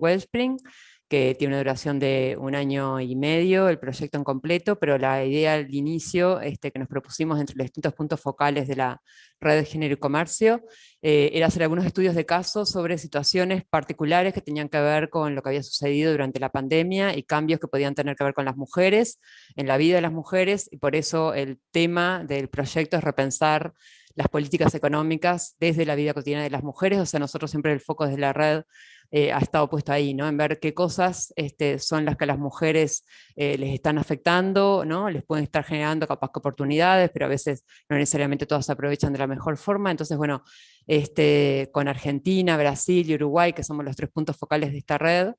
Wellspring, que tiene una duración de 1 año y medio, el proyecto en completo, pero la idea al inicio que nos propusimos entre los distintos puntos focales de la red de género y comercio era hacer algunos estudios de casos sobre situaciones particulares que tenían que ver con lo que había sucedido durante la pandemia y cambios que podían tener que ver con las mujeres, en la vida de las mujeres, y por eso el tema del proyecto es repensar las políticas económicas desde la vida cotidiana de las mujeres. O sea, nosotros siempre el foco desde la red ha estado puesto ahí, ¿no? En ver qué cosas son las que a las mujeres les están afectando, ¿no? Les pueden estar generando capaz que oportunidades, pero a veces no necesariamente todas se aprovechan de la mejor forma. Entonces, bueno, con Argentina, Brasil y Uruguay, que somos los 3 puntos focales de esta red,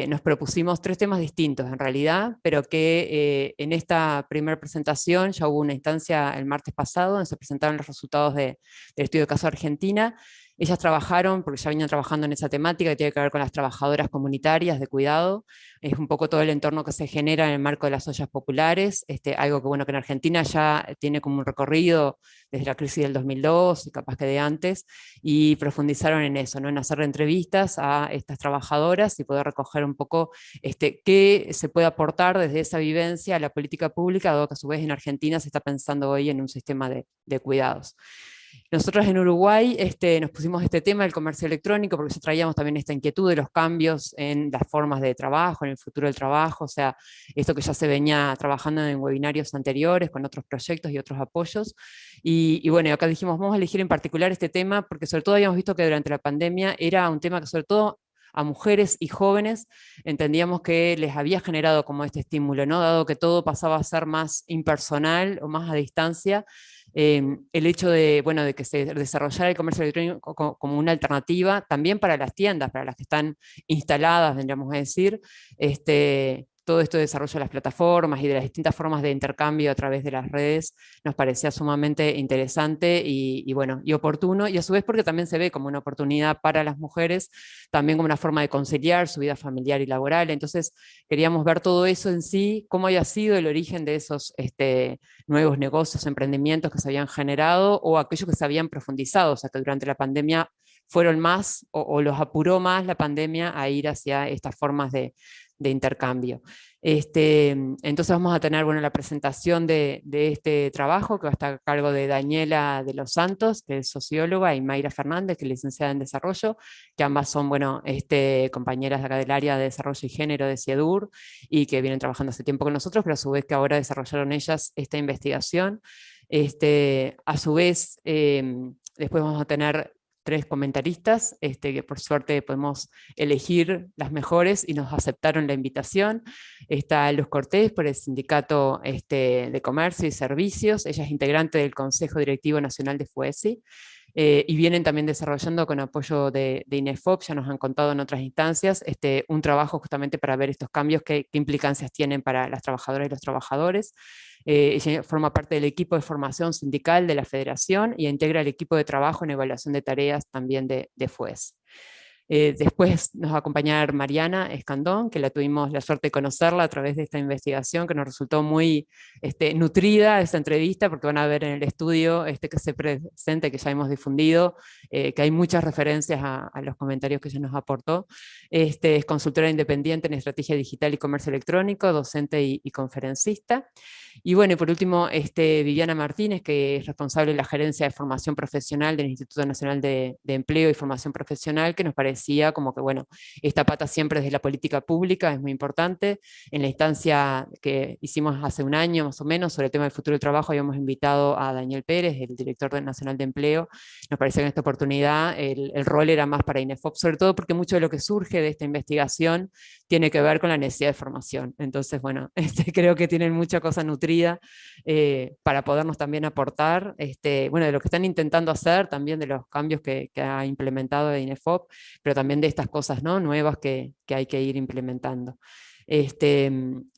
nos propusimos 3 temas distintos en realidad, pero que en esta primera presentación ya hubo una instancia el martes pasado donde se presentaron los resultados del estudio de caso Argentina. Ellas trabajaron, porque ya venían trabajando en esa temática que tiene que ver con las trabajadoras comunitarias de cuidado, es un poco todo el entorno que se genera en el marco de las ollas populares, algo que bueno que en Argentina ya tiene como un recorrido desde la crisis del 2002 y capaz que de antes, y profundizaron en eso, ¿no? En hacer entrevistas a estas trabajadoras y poder recoger un poco qué se puede aportar desde esa vivencia a la política pública, dado que a su vez en Argentina se está pensando hoy en un sistema de cuidados. Nosotros en Uruguay nos pusimos este tema del comercio electrónico porque ya traíamos también esta inquietud de los cambios en las formas de trabajo, en el futuro del trabajo, o sea, esto que ya se venía trabajando en webinarios anteriores con otros proyectos y otros apoyos. Y bueno, acá dijimos, vamos a elegir en particular este tema porque sobre todo habíamos visto que durante la pandemia era un tema que sobre todo a mujeres y jóvenes entendíamos que les había generado como este estímulo, ¿no? Dado que todo pasaba a ser más impersonal o más a distancia, el hecho de, bueno, de que se desarrollara el comercio electrónico como una alternativa también para las tiendas, para las que están instaladas, vendríamos a decir, todo esto de desarrollo de las plataformas y de las distintas formas de intercambio a través de las redes nos parecía sumamente interesante y bueno, y oportuno, y a su vez porque también se ve como una oportunidad para las mujeres, también como una forma de conciliar su vida familiar y laboral. Entonces queríamos ver todo eso en sí, cómo había sido el origen de esos nuevos negocios, emprendimientos que se habían generado o aquellos que se habían profundizado, o sea que durante la pandemia fueron más o los apuró más la pandemia a ir hacia estas formas de intercambio. Entonces vamos a tener bueno, la presentación de este trabajo que va a estar a cargo de Daniela de los Santos, que es socióloga, y Mayra Fernández, que es licenciada en Desarrollo, que ambas son bueno, compañeras de acá del área de Desarrollo y Género de CIEDUR y que vienen trabajando hace tiempo con nosotros, pero a su vez que ahora desarrollaron ellas esta investigación. A su vez, después vamos a tener 3 comentaristas, que por suerte podemos elegir las mejores y nos aceptaron la invitación. Está Luz Cortés por el Sindicato de Comercio y Servicios, ella es integrante del Consejo Directivo Nacional de FUESI, y vienen también desarrollando con apoyo de INEFOP, ya nos han contado en otras instancias, un trabajo justamente para ver estos cambios, qué implicancias tienen para las trabajadoras y los trabajadores. Ella forma parte del equipo de formación sindical de la Federación y integra el equipo de trabajo en evaluación de tareas también de FUES. Después nos va a acompañar Mariana Escandón, que la tuvimos la suerte de conocerla a través de esta investigación, que nos resultó muy nutrida esta entrevista, porque van a ver en el estudio que se presenta, que ya hemos difundido, que hay muchas referencias a los comentarios que ella nos aportó. Es consultora independiente en estrategia digital y comercio electrónico, docente y conferencista. Y bueno, y por último, Viviana Martínez, que es responsable de la gerencia de formación profesional del Instituto Nacional de Empleo y Formación Profesional, que nos parecía como que, bueno, esta pata siempre desde la política pública es muy importante. En la instancia que hicimos hace un año más o menos sobre el tema del futuro del trabajo, habíamos invitado a Daniel Pérez, el director nacional de empleo. Nos parecía que en esta oportunidad el rol era más para INEFOP, sobre todo porque mucho de lo que surge de esta investigación tiene que ver con la necesidad de formación. Entonces, bueno, creo que tienen mucha cosa nutrida para podernos también aportar, bueno, de lo que están intentando hacer, también de los cambios que ha implementado INEFOP, pero también de estas cosas, ¿no? Nuevas que hay que ir implementando.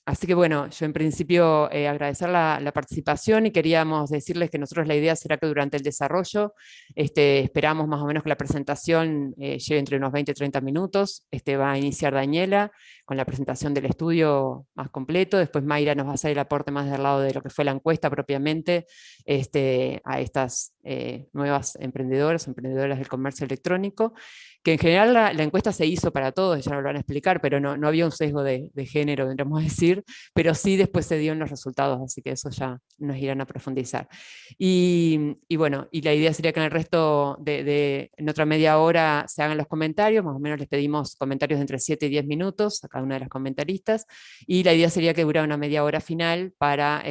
Así que bueno, yo en principio agradecer la participación y queríamos decirles que nosotros la idea será que durante el desarrollo esperamos más o menos que la presentación lleve entre unos 20-30 minutos. Va a iniciar Daniela con la presentación del estudio más completo, después Mayra nos va a hacer el aporte más del lado de lo que fue la encuesta propiamente a estas nuevas emprendedoras del comercio electrónico, que en general la encuesta se hizo para todos, ya lo van a explicar, pero no había un sesgo de género, tendríamos que decir, pero sí después se dio en los resultados, así que eso ya nos irán a profundizar. Y bueno, y la idea sería que en el resto en otra media hora se hagan los comentarios, más o menos les pedimos comentarios de entre 7 y 10 minutos a cada una de las comentaristas, y la idea sería que durara una media hora final para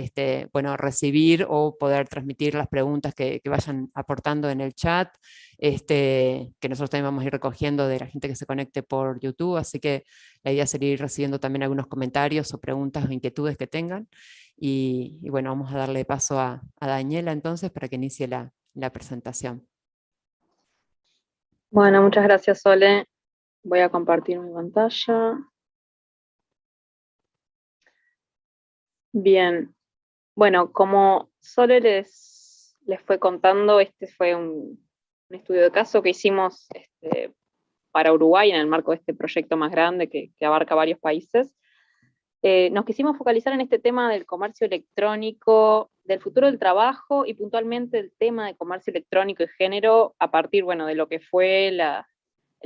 bueno, recibir o poder transmitir las preguntas que vayan aportando en el chat, que nosotros también vamos a ir recogiendo de la gente que se conecte por YouTube, así que la idea sería ir recibiendo también algunos comentarios o preguntas o inquietudes que tengan. Y bueno, vamos a darle paso a Daniela entonces para que inicie la presentación. Bueno, muchas gracias, Sole. Voy a compartir mi pantalla. Bien. Bueno, como Sole les fue contando, este fue un estudio de caso que hicimos para Uruguay en el marco de este proyecto más grande que abarca varios países. Nos quisimos focalizar en este tema del comercio electrónico, del futuro del trabajo y puntualmente el tema de comercio electrónico y género a partir, bueno, de lo que fue el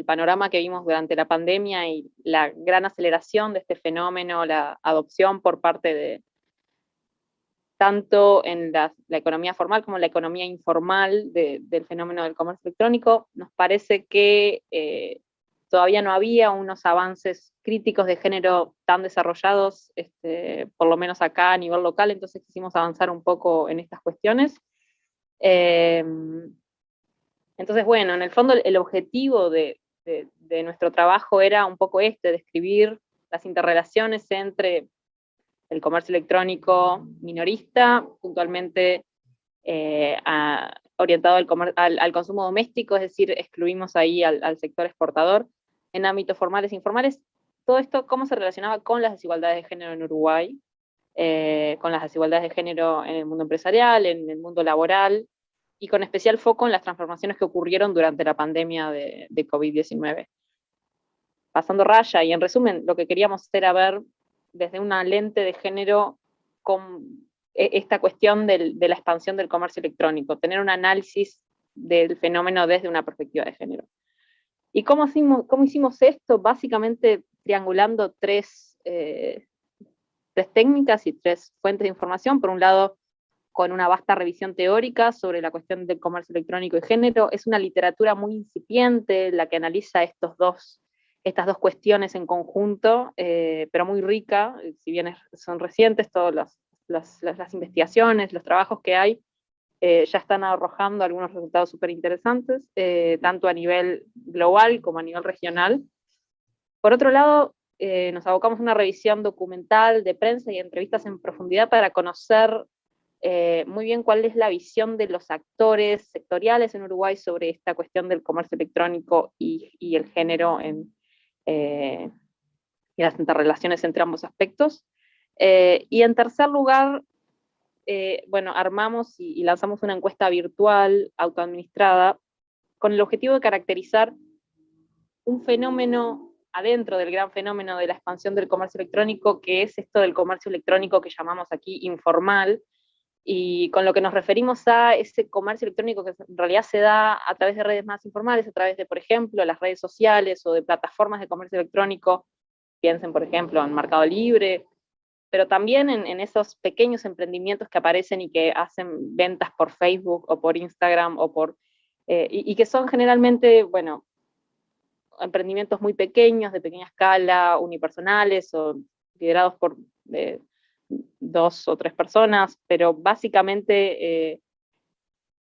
panorama que vimos durante la pandemia y la gran aceleración de este fenómeno, la adopción por parte de tanto en la economía formal como en la economía informal del fenómeno del comercio electrónico. Nos parece que todavía no había unos avances críticos de género tan desarrollados, por lo menos acá a nivel local, entonces quisimos avanzar un poco en estas cuestiones. Entonces, bueno, en el fondo el objetivo de nuestro trabajo era un poco describir las interrelaciones entre el comercio electrónico minorista, puntualmente orientado al consumo doméstico, es decir, excluimos ahí al sector exportador, en ámbitos formales e informales. Todo esto, cómo se relacionaba con las desigualdades de género en Uruguay, con las desigualdades de género en el mundo empresarial, en el mundo laboral, y con especial foco en las transformaciones que ocurrieron durante la pandemia de COVID-19. Pasando raya, y en resumen, lo que queríamos era ver desde una lente de género con esta cuestión de la expansión del comercio electrónico, tener un análisis del fenómeno desde una perspectiva de género. ¿Y cómo hicimos esto? Básicamente triangulando tres técnicas y tres fuentes de información. Por un lado, con una vasta revisión teórica sobre la cuestión del comercio electrónico y género. Es una literatura muy incipiente la que analiza estas dos cuestiones en conjunto, pero muy rica, si bien son recientes todas las investigaciones, los trabajos que hay, ya están arrojando algunos resultados súper interesantes, tanto a nivel global como a nivel regional. Por otro lado, nos abocamos a una revisión documental de prensa y entrevistas en profundidad para conocer muy bien cuál es la visión de los actores sectoriales en Uruguay sobre esta cuestión del comercio electrónico y el género y las interrelaciones entre ambos aspectos. Y en tercer lugar, bueno, armamos y lanzamos una encuesta virtual autoadministrada con el objetivo de caracterizar un fenómeno adentro del gran fenómeno de la expansión del comercio electrónico, que es esto del comercio electrónico que llamamos aquí informal, y con lo que nos referimos a ese comercio electrónico que en realidad se da a través de redes más informales, a través de, por ejemplo, las redes sociales o de plataformas de comercio electrónico, piensen, por ejemplo, en Mercado Libre, pero también en esos pequeños emprendimientos que aparecen y que hacen ventas por Facebook o por Instagram y que son generalmente, bueno, emprendimientos muy pequeños, de pequeña escala, unipersonales o liderados por 2 o 3 personas, pero básicamente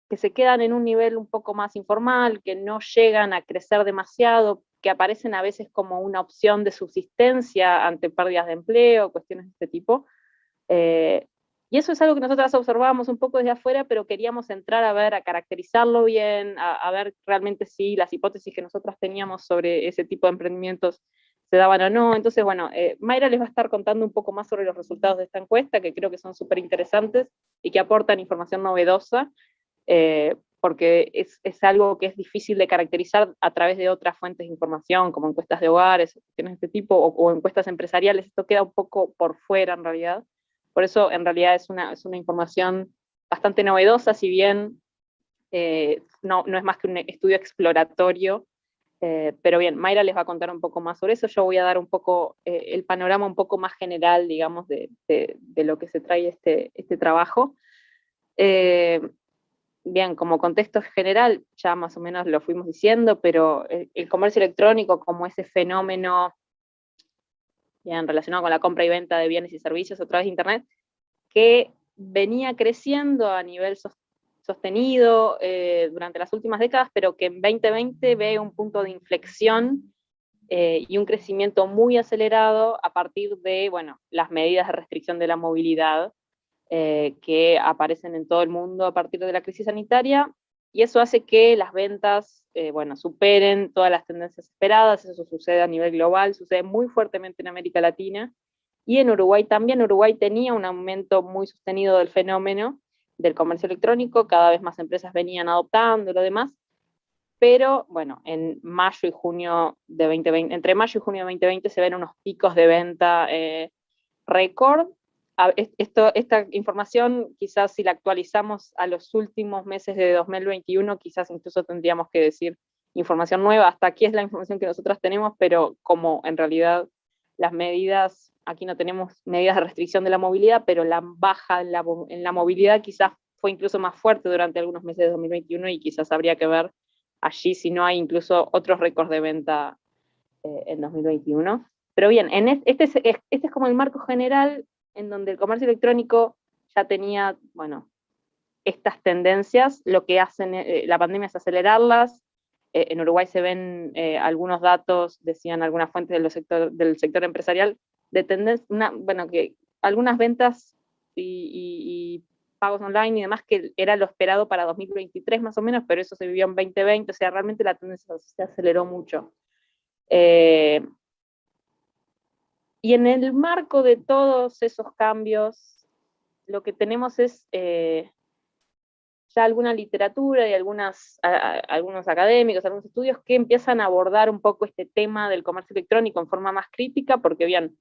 que se quedan en un nivel un poco más informal, que no llegan a crecer demasiado, que aparecen a veces como una opción de subsistencia ante pérdidas de empleo, cuestiones de este tipo. Y eso es algo que nosotras observábamos un poco desde afuera, pero queríamos entrar a ver, a caracterizarlo bien, a ver realmente si las hipótesis que nosotras teníamos sobre ese tipo de emprendimientos se daban o no. Entonces, bueno, Mayra les va a estar contando un poco más sobre los resultados de esta encuesta, que creo que son súper interesantes y que aportan información novedosa, porque es algo que es difícil de caracterizar a través de otras fuentes de información, como encuestas de hogares, cuestiones de este tipo, o encuestas empresariales. Esto queda un poco por fuera en realidad. Por eso, en realidad, es una información bastante novedosa, si bien no es más que un estudio exploratorio. Pero bien, Mayra les va a contar un poco más sobre eso. Yo voy a dar un poco el panorama un poco más general, digamos, de lo que se trae este trabajo. Bien, como contexto general, ya más o menos lo fuimos diciendo, pero el comercio electrónico como ese fenómeno bien relacionado con la compra y venta de bienes y servicios a través de Internet, que venía creciendo a nivel sostenido durante las últimas décadas, pero que en 2020 ve un punto de inflexión y un crecimiento muy acelerado a partir de, bueno, las medidas de restricción de la movilidad que aparecen en todo el mundo a partir de la crisis sanitaria, y eso hace que las ventas, bueno, superen todas las tendencias esperadas. Eso sucede a nivel global, sucede muy fuertemente en América Latina, y en Uruguay también. Uruguay tenía un aumento muy sostenido del fenómeno del comercio electrónico, cada vez más empresas venían adoptando lo demás, pero bueno, en mayo y junio de 2020, entre mayo y junio de 2020 se ven unos picos de venta récord. Esta información, quizás si la actualizamos a los últimos meses de 2021, quizás incluso tendríamos que decir información nueva. Hasta aquí es la información que nosotros tenemos, pero como en realidad las medidas, aquí no tenemos medidas de restricción de la movilidad, pero la baja en la movilidad quizás fue incluso más fuerte durante algunos meses de 2021, y quizás habría que ver allí si no hay incluso otros récords de venta en 2021. Pero bien, este es como el marco general en donde el comercio electrónico ya tenía, bueno, estas tendencias. Lo que hacen la pandemia es acelerarlas. En Uruguay se ven algunos datos, decían algunas fuentes del sector empresarial, de tendencia, bueno, que algunas ventas y pagos online y demás, que era lo esperado para 2023 más o menos, pero eso se vivió en 2020, o sea, realmente la tendencia se aceleró mucho. Y en el marco de todos esos cambios, lo que tenemos es ya alguna literatura y algunos académicos, algunos estudios que empiezan a abordar un poco este tema del comercio electrónico en forma más crítica, porque bien,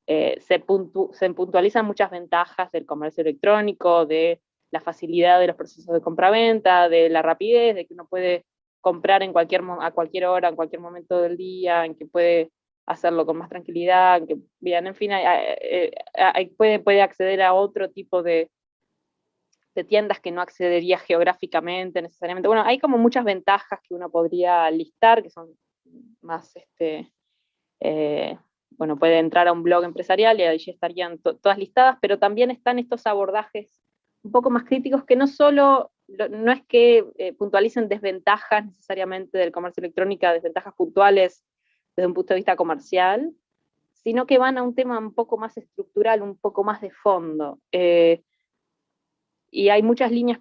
se puntualizan muchas ventajas del comercio electrónico, de la facilidad de los procesos de compraventa, de la rapidez, de que uno puede comprar a cualquier hora, en cualquier momento del día, en que puede hacerlo con más tranquilidad, en que, bien, en fin, puede acceder a otro tipo de tiendas que no accedería geográficamente necesariamente. Bueno, hay como muchas ventajas que uno podría listar, que son más, bueno, puede entrar a un blog empresarial y allí estarían todas listadas, pero también están estos abordajes un poco más críticos que no solo, no es que puntualicen desventajas necesariamente del comercio electrónico, desventajas puntuales desde un punto de vista comercial, sino que van a un tema un poco más estructural, un poco más de fondo. Y hay muchas líneas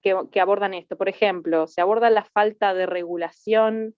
que abordan esto. Por ejemplo, se aborda la falta de regulación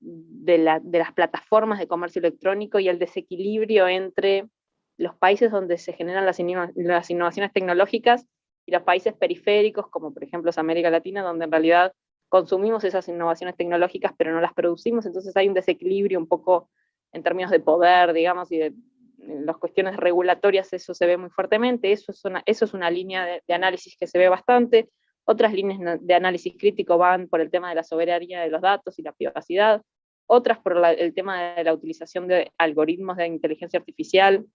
de las plataformas de comercio electrónico y el desequilibrio entre los países donde se generan las innovaciones tecnológicas y los países periféricos, como por ejemplo es América Latina, donde en realidad consumimos esas innovaciones tecnológicas pero no las producimos. Entonces hay un desequilibrio un poco en términos de poder, digamos, y de las cuestiones regulatorias. Eso se ve muy fuertemente. Eso es una línea de análisis que se ve bastante. Otras líneas de análisis crítico van por el tema de la soberanía de los datos y la privacidad, otras por el tema de la utilización de algoritmos de inteligencia artificial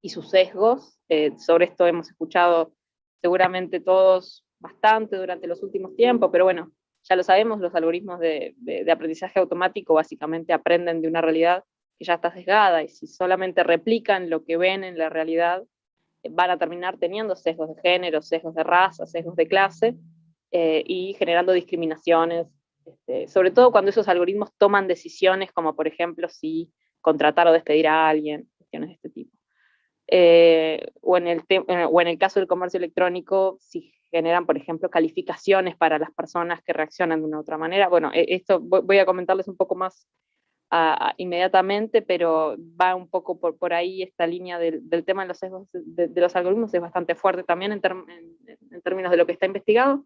y sus sesgos. Sobre esto hemos escuchado seguramente todos bastante durante los últimos tiempos, pero bueno, ya lo sabemos, los algoritmos de aprendizaje automático básicamente aprenden de una realidad que ya está sesgada, y si solamente replican lo que ven en la realidad, van a terminar teniendo sesgos de género, sesgos de raza, sesgos de clase, y generando discriminaciones, sobre todo cuando esos algoritmos toman decisiones como por ejemplo si contratar o despedir a alguien, cuestiones de este tipo. O en el caso del comercio electrónico, si generan, por ejemplo, calificaciones para las personas que reaccionan de una u otra manera. Bueno, esto voy a comentarles un poco más inmediatamente, pero va un poco por ahí esta línea del tema de los sesgos de los algoritmos, es bastante fuerte también en términos de lo que está investigado.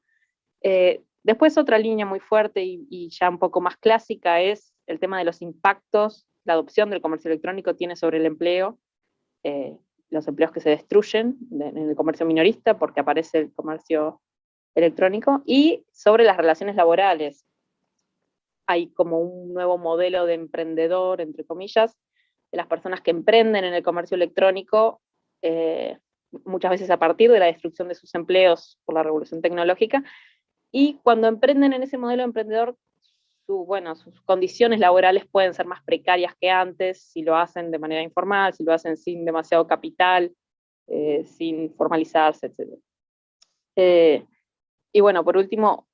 Después otra línea muy fuerte y ya un poco más clásica es el tema de los impactos la adopción del comercio electrónico tiene sobre el empleo, los empleos que se destruyen en el comercio minorista porque aparece el comercio electrónico, y sobre las relaciones laborales. Hay como un nuevo modelo de emprendedor, entre comillas, de las personas que emprenden en el comercio electrónico, muchas veces a partir de la destrucción de sus empleos por la revolución tecnológica, y cuando emprenden en ese modelo de emprendedor, sus condiciones laborales pueden ser más precarias que antes, si lo hacen de manera informal, si lo hacen sin demasiado capital, sin formalizarse, etc. Y bueno, por último,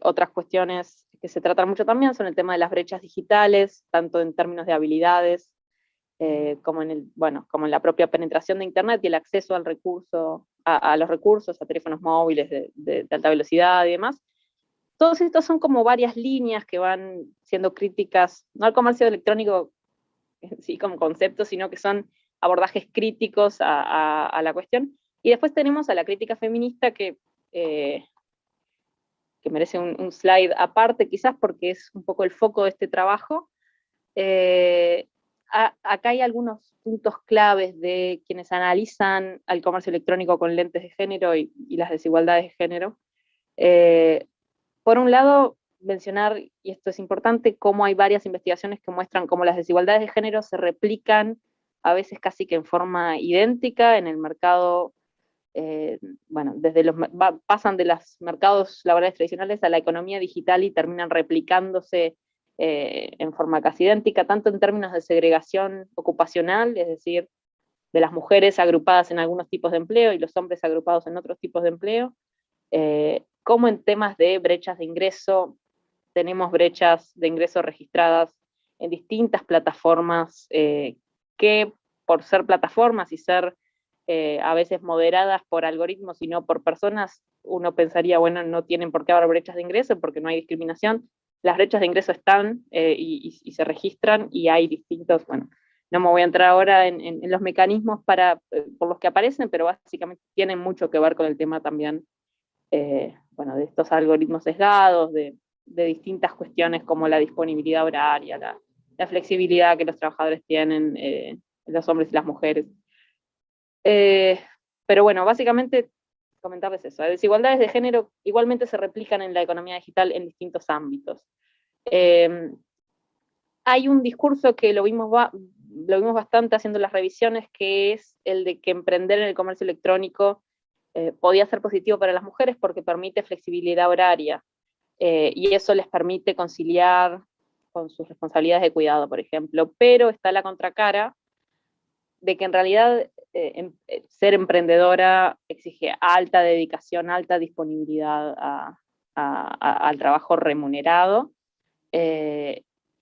otras cuestiones que se tratan mucho también son el tema de las brechas digitales, tanto en términos de habilidades, como en la propia penetración de Internet y el acceso al recurso, a los recursos, a teléfonos móviles de alta velocidad y demás. Todos estos son como varias líneas que van siendo críticas, no al comercio electrónico sí como concepto, sino que son abordajes críticos a la cuestión. Y después tenemos a la crítica feminista que merece un slide aparte, quizás porque es un poco el foco de este trabajo. Acá hay algunos puntos claves de quienes analizan al comercio electrónico con lentes de género y las desigualdades de género. Por un lado, mencionar, y esto es importante, cómo hay varias investigaciones que muestran cómo las desigualdades de género se replican a veces casi que en forma idéntica en el mercado. Pasan de los mercados laborales tradicionales a la economía digital y terminan replicándose en forma casi idéntica, tanto en términos de segregación ocupacional, es decir, de las mujeres agrupadas en algunos tipos de empleo y los hombres agrupados en otros tipos de empleo, como en temas de brechas de ingreso. Tenemos brechas de ingreso registradas en distintas plataformas que, por ser plataformas y ser a veces moderadas por algoritmos y no por personas, uno pensaría, bueno, no tienen por qué haber brechas de ingreso porque no hay discriminación. Las brechas de ingreso están y se registran, y hay distintos, bueno, no me voy a entrar ahora en los mecanismos por los que aparecen, pero básicamente tienen mucho que ver con el tema también de estos algoritmos sesgados, de distintas cuestiones como la disponibilidad horaria, la flexibilidad que los trabajadores tienen, los hombres y las mujeres. Pero bueno, básicamente comentarles eso. Las desigualdades de género igualmente se replican en la economía digital en distintos ámbitos. Hay un discurso que lo vimos bastante haciendo las revisiones, que es el de que emprender en el comercio electrónico podía ser positivo para las mujeres porque permite flexibilidad horaria, y eso les permite conciliar con sus responsabilidades de cuidado, por ejemplo. Pero está la contracara de que en realidad ser emprendedora exige alta dedicación, alta disponibilidad al trabajo remunerado,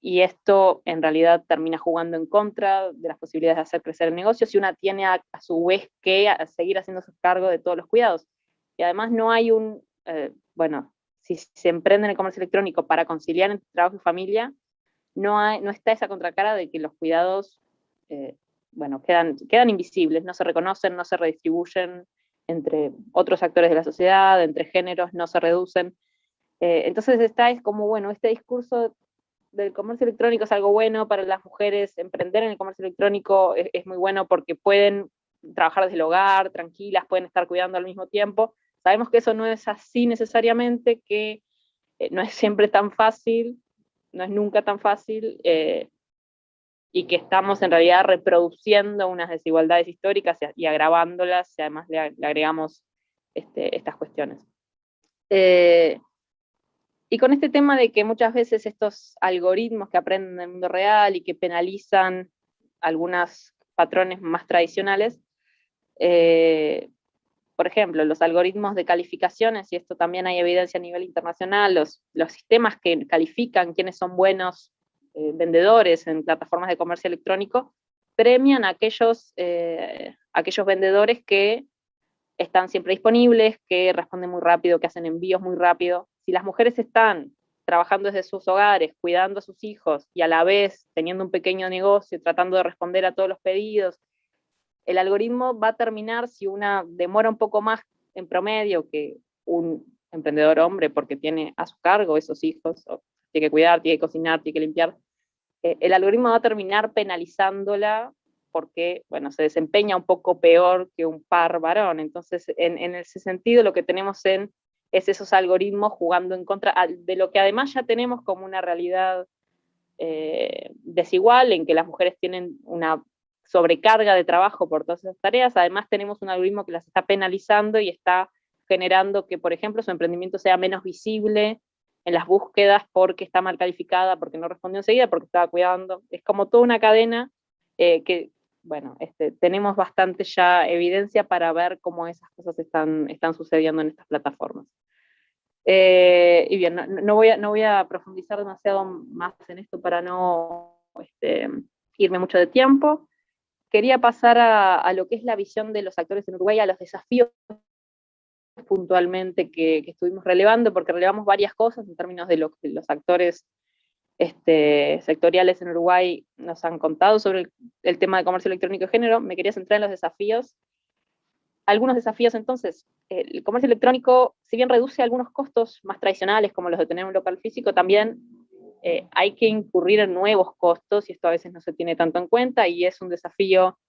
y esto en realidad termina jugando en contra de las posibilidades de hacer crecer el negocio si una tiene a su vez que seguir haciéndose cargo de todos los cuidados. Y además no hay si se emprende en el comercio electrónico para conciliar entre trabajo y familia, no está esa contracara de que los cuidados quedan invisibles, no se reconocen, no se redistribuyen entre otros actores de la sociedad, entre géneros, no se reducen. Entonces es como, este discurso del comercio electrónico es algo bueno para las mujeres. Emprender en el comercio electrónico es muy bueno porque pueden trabajar desde el hogar, tranquilas, pueden estar cuidando al mismo tiempo. Sabemos que eso no es así necesariamente, que no es siempre tan fácil, no es nunca tan fácil, y que estamos en realidad reproduciendo unas desigualdades históricas y agravándolas, y además le agregamos estas cuestiones. Y con este tema de que muchas veces estos algoritmos que aprenden del mundo real y que penalizan algunos patrones más tradicionales, por ejemplo, los algoritmos de calificaciones, y esto también hay evidencia a nivel internacional, los sistemas que califican quiénes son buenos vendedores en plataformas de comercio electrónico, premian a aquellos vendedores que están siempre disponibles, que responden muy rápido, que hacen envíos muy rápido. Si las mujeres están trabajando desde sus hogares, cuidando a sus hijos y a la vez teniendo un pequeño negocio, tratando de responder a todos los pedidos, el algoritmo va a terminar, si una demora un poco más en promedio que un emprendedor hombre, porque tiene a su cargo esos hijos, tiene que cuidar, tiene que cocinar, tiene que limpiar, el algoritmo va a terminar penalizándola porque, bueno, se desempeña un poco peor que un par varón. Entonces, en ese sentido, lo que tenemos es esos algoritmos jugando en contra de lo que además ya tenemos como una realidad desigual, en que las mujeres tienen una sobrecarga de trabajo por todas esas tareas. Además, tenemos un algoritmo que las está penalizando y está generando que, por ejemplo, su emprendimiento sea menos visible en las búsquedas porque está mal calificada, porque no respondió enseguida, porque estaba cuidando. Es como toda una cadena que, bueno, tenemos bastante ya evidencia para ver cómo esas cosas están sucediendo en estas plataformas. Y bien, no voy a profundizar demasiado más en esto para no irme mucho de tiempo. Quería pasar a lo que es la visión de los actores en Uruguay, a los desafíos puntualmente que estuvimos relevando, porque relevamos varias cosas en términos de lo que los actores sectoriales en Uruguay nos han contado sobre el tema de comercio electrónico de género. Me quería centrar en los desafíos. Algunos desafíos entonces, el comercio electrónico, si bien reduce algunos costos más tradicionales como los de tener un local físico, también hay que incurrir en nuevos costos y esto a veces no se tiene tanto en cuenta y es un desafío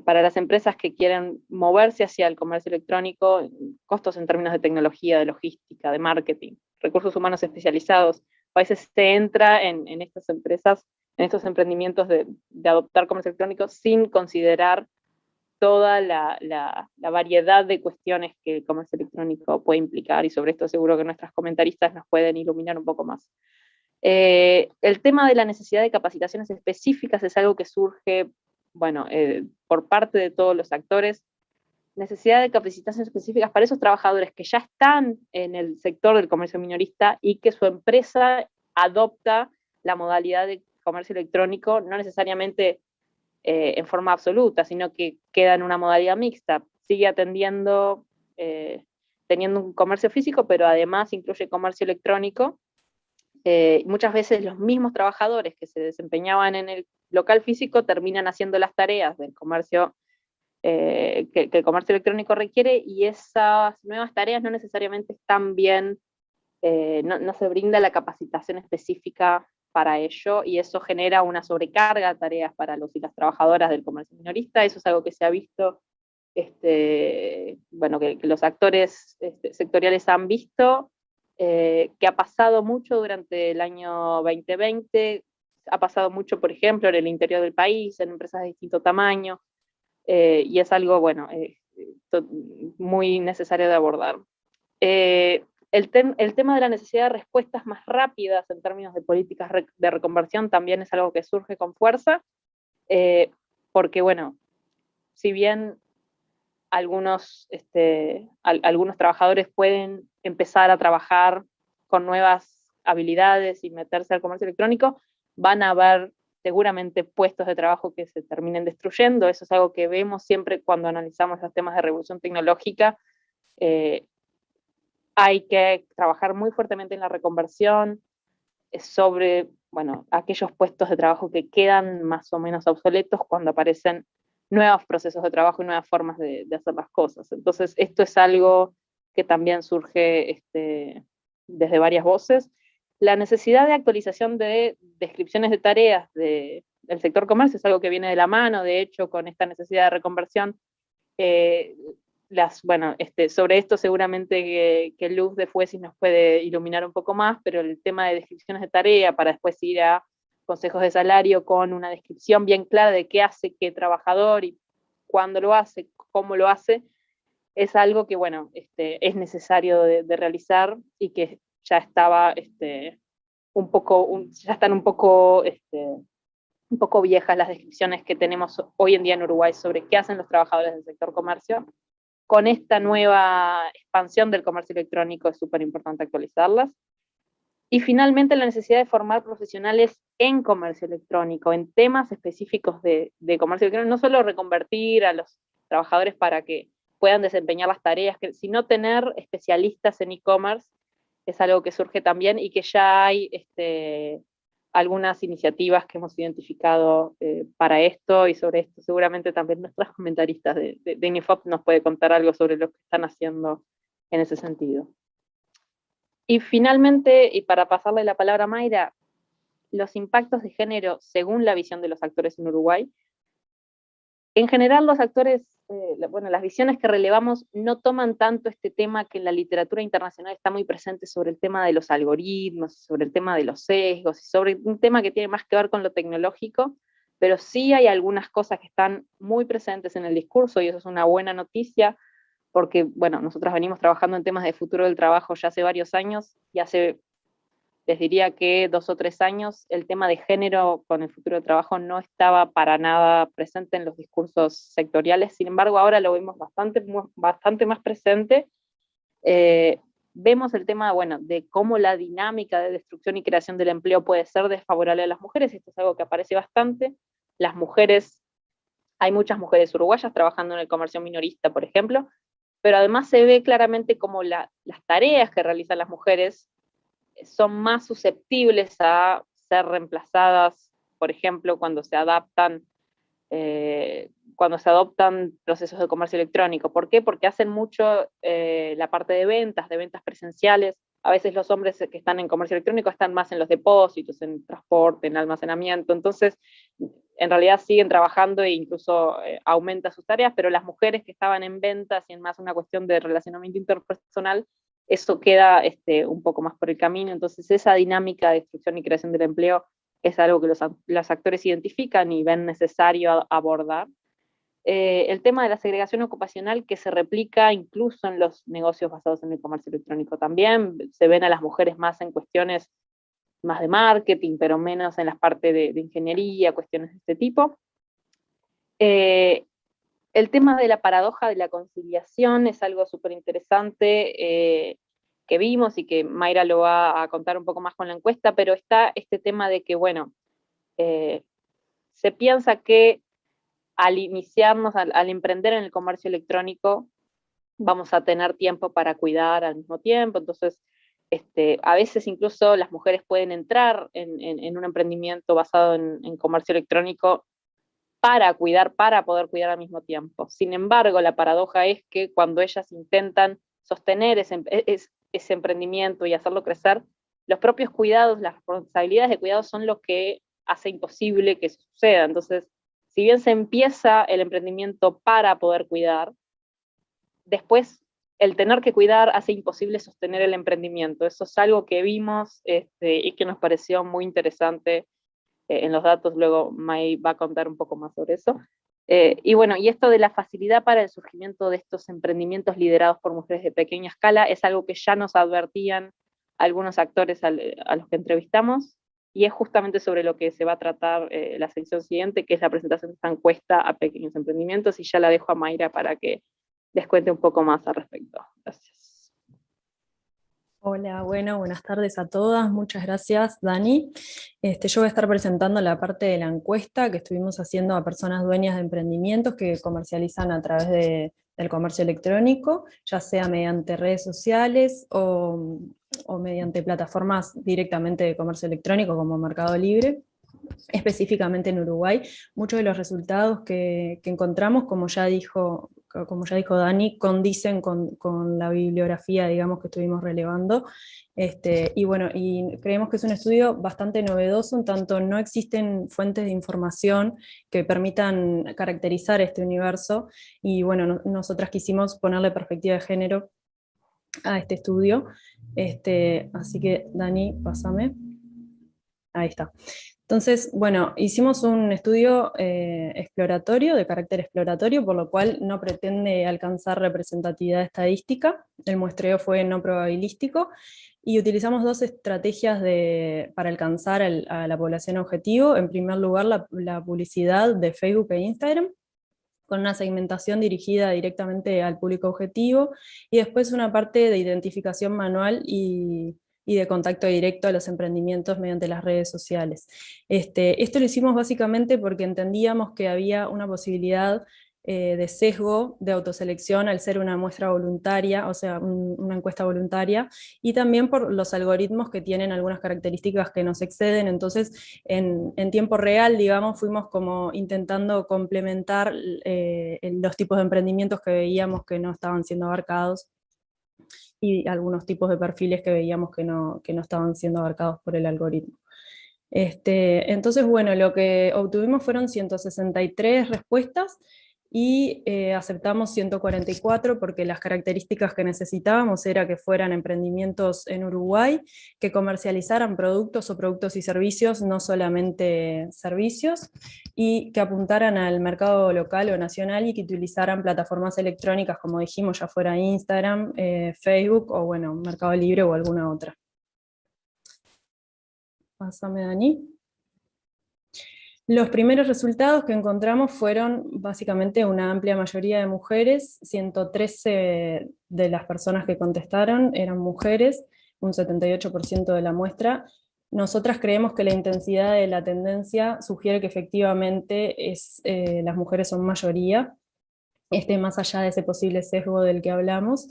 para las empresas que quieren moverse hacia el comercio electrónico, costos en términos de tecnología, de logística, de marketing, recursos humanos especializados. A veces se entra en estas empresas, en estos emprendimientos de adoptar comercio electrónico sin considerar toda la variedad de cuestiones que el comercio electrónico puede implicar, y sobre esto seguro que nuestras comentaristas nos pueden iluminar un poco más. El tema de la necesidad de capacitaciones específicas es algo que surge, bueno, por parte de todos los actores. Necesidad de capacitaciones específicas para esos trabajadores que ya están en el sector del comercio minorista y que su empresa adopta la modalidad de comercio electrónico, no necesariamente en forma absoluta, sino que queda en una modalidad mixta. Sigue atendiendo, teniendo un comercio físico, pero además incluye comercio electrónico. Muchas veces los mismos trabajadores que se desempeñaban en el local físico terminan haciendo las tareas del comercio que el comercio electrónico requiere, y esas nuevas tareas no necesariamente están bien, no se brinda la capacitación específica para ello, y eso genera una sobrecarga de tareas para los y las trabajadoras del comercio minorista. Eso es algo que se ha visto, bueno, que los actores sectoriales han visto, que ha pasado mucho durante el año 2020, ha pasado mucho, por ejemplo, en el interior del país, en empresas de distinto tamaño, y es algo, bueno, muy necesario de abordar. El tema de la necesidad de respuestas más rápidas en términos de políticas de reconversión también es algo que surge con fuerza, porque, bueno, si bien algunos trabajadores pueden empezar a trabajar con nuevas habilidades y meterse al comercio electrónico, van a haber seguramente puestos de trabajo que se terminen destruyendo. Eso es algo que vemos siempre cuando analizamos los temas de revolución tecnológica. Hay que trabajar muy fuertemente en la reconversión sobre, bueno, aquellos puestos de trabajo que quedan más o menos obsoletos cuando aparecen nuevos procesos de trabajo y nuevas formas de hacer las cosas. Entonces, esto es algo que también surge desde varias voces. La necesidad de actualización de descripciones de tareas del sector comercio es algo que viene de la mano, de hecho, con esta necesidad de reconversión. Bueno, sobre esto seguramente que Luz de Fuesis nos puede iluminar un poco más, pero el tema de descripciones de tarea para después ir a consejos de salario con una descripción bien clara de qué hace qué trabajador y cuándo lo hace, cómo lo hace, es algo que, bueno, es necesario de realizar y que ya estaba ya están un poco viejas las descripciones que tenemos hoy en día en Uruguay sobre qué hacen los trabajadores del sector comercio. Con esta nueva expansión del comercio electrónico es súper importante actualizarlas. Y finalmente la necesidad de formar profesionales en comercio electrónico, en temas específicos de comercio electrónico, no solo reconvertir a los trabajadores para que puedan desempeñar las tareas, sino tener especialistas en e-commerce es algo que surge también y que ya hay algunas iniciativas que hemos identificado para esto, y sobre esto seguramente también nuestras comentaristas de INIFOP nos puede contar algo sobre lo que están haciendo en ese sentido. Y finalmente, y para pasarle la palabra a Mayra, los impactos de género según la visión de los actores en Uruguay. En general los actores, bueno, las visiones que relevamos no toman tanto este tema que en la literatura internacional está muy presente sobre el tema de los algoritmos, sobre el tema de los sesgos, y sobre un tema que tiene más que ver con lo tecnológico, pero sí hay algunas cosas que están muy presentes en el discurso, y eso es una buena noticia, porque, bueno, nosotros venimos trabajando en temas de futuro del trabajo ya hace varios años, y les diría que 2 o 3 años el tema de género con el futuro del trabajo no estaba para nada presente en los discursos sectoriales. Sin embargo, ahora lo vemos bastante más presente. Vemos el tema, bueno, de cómo la dinámica de destrucción y creación del empleo puede ser desfavorable a las mujeres. Esto es algo que aparece bastante. Las mujeres, hay muchas mujeres uruguayas trabajando en el comercio minorista, por ejemplo, pero además se ve claramente cómo las tareas que realizan las mujeres son más susceptibles a ser reemplazadas, por ejemplo, cuando se adoptan procesos de comercio electrónico. ¿Por qué? Porque hacen mucho la parte de ventas presenciales. A veces los hombres que están en comercio electrónico están más en los depósitos, en transporte, en almacenamiento. Entonces, en realidad siguen trabajando e incluso aumenta sus tareas, pero las mujeres que estaban en ventas y en más una cuestión de relacionamiento interpersonal, eso queda un poco más por el camino. Entonces, esa dinámica de destrucción y creación del empleo es algo que los actores identifican y ven necesario abordar. El tema de la segregación ocupacional, que se replica incluso en los negocios basados en el comercio electrónico también. Se ven a las mujeres más en cuestiones más de marketing, pero menos en las partes de ingeniería, cuestiones de este tipo. El tema de la paradoja de la conciliación es algo súper interesante que vimos, y que Mayra lo va a contar un poco más con la encuesta, pero está este tema de que, bueno, se piensa que al iniciarnos, al emprender en el comercio electrónico, vamos a tener tiempo para cuidar al mismo tiempo. Entonces, a veces incluso las mujeres pueden entrar en un emprendimiento basado en comercio electrónico para poder cuidar al mismo tiempo. Sin embargo, la paradoja es que cuando ellas intentan sostener ese emprendimiento y hacerlo crecer, los propios cuidados, las responsabilidades de cuidado son lo que hace imposible que eso suceda. Entonces, si bien se empieza el emprendimiento para poder cuidar, después el tener que cuidar hace imposible sostener el emprendimiento. Eso es algo que vimos y que nos pareció muy interesante en los datos. Luego May va a contar un poco más sobre eso. Y bueno, y esto de la facilidad para el surgimiento de estos emprendimientos liderados por mujeres de pequeña escala es algo que ya nos advertían algunos actores a los que entrevistamos, y es justamente sobre lo que se va a tratar la sección siguiente, que es la presentación de esta encuesta a pequeños emprendimientos, y ya la dejo a Mayra para que les cuente un poco más al respecto. Gracias. Hola, bueno, buenas tardes a todas. Muchas gracias, Dani. Yo voy a estar presentando la parte de la encuesta que estuvimos haciendo a personas dueñas de emprendimientos que comercializan a través del comercio electrónico, ya sea mediante redes sociales o mediante plataformas directamente de comercio electrónico como Mercado Libre. Específicamente en Uruguay, muchos de los resultados que encontramos, como ya dijo Dani, condicen con la bibliografía, digamos, que estuvimos relevando. Y bueno, y creemos que es un estudio bastante novedoso, en tanto no existen fuentes de información que permitan caracterizar este universo, y bueno, nosotras quisimos ponerle perspectiva de género a este estudio. Así que, Dani, pásame. Ahí está. Entonces, bueno, hicimos un estudio exploratorio, de carácter exploratorio, por lo cual no pretende alcanzar representatividad estadística. El muestreo fue no probabilístico, y utilizamos dos estrategias para alcanzar a la población objetivo. En primer lugar, la publicidad de Facebook e Instagram, con una segmentación dirigida directamente al público objetivo, y después una parte de identificación manual y de contacto directo a los emprendimientos mediante las redes sociales. Esto lo hicimos básicamente porque entendíamos que había una posibilidad de sesgo de autoselección al ser una muestra voluntaria, o sea, una encuesta voluntaria, y también por los algoritmos que tienen algunas características que nos exceden. Entonces en tiempo real, digamos, fuimos como intentando complementar los tipos de emprendimientos que veíamos que no estaban siendo abarcados, y algunos tipos de perfiles que veíamos que no estaban siendo abarcados por el algoritmo. Entonces, bueno, lo que obtuvimos fueron 163 respuestas, y aceptamos 144 porque las características que necesitábamos era que fueran emprendimientos en Uruguay, que comercializaran productos o productos y servicios, no solamente servicios, y que apuntaran al mercado local o nacional y que utilizaran plataformas electrónicas, como dijimos, ya fuera Instagram, Facebook o bueno, Mercado Libre o alguna otra. Pásame, Dani. Los primeros resultados que encontramos fueron básicamente una amplia mayoría de mujeres. 113 de las personas que contestaron eran mujeres, un 78% de la muestra. Nosotras creemos que la intensidad de la tendencia sugiere que efectivamente las mujeres son mayoría, más allá de ese posible sesgo del que hablamos.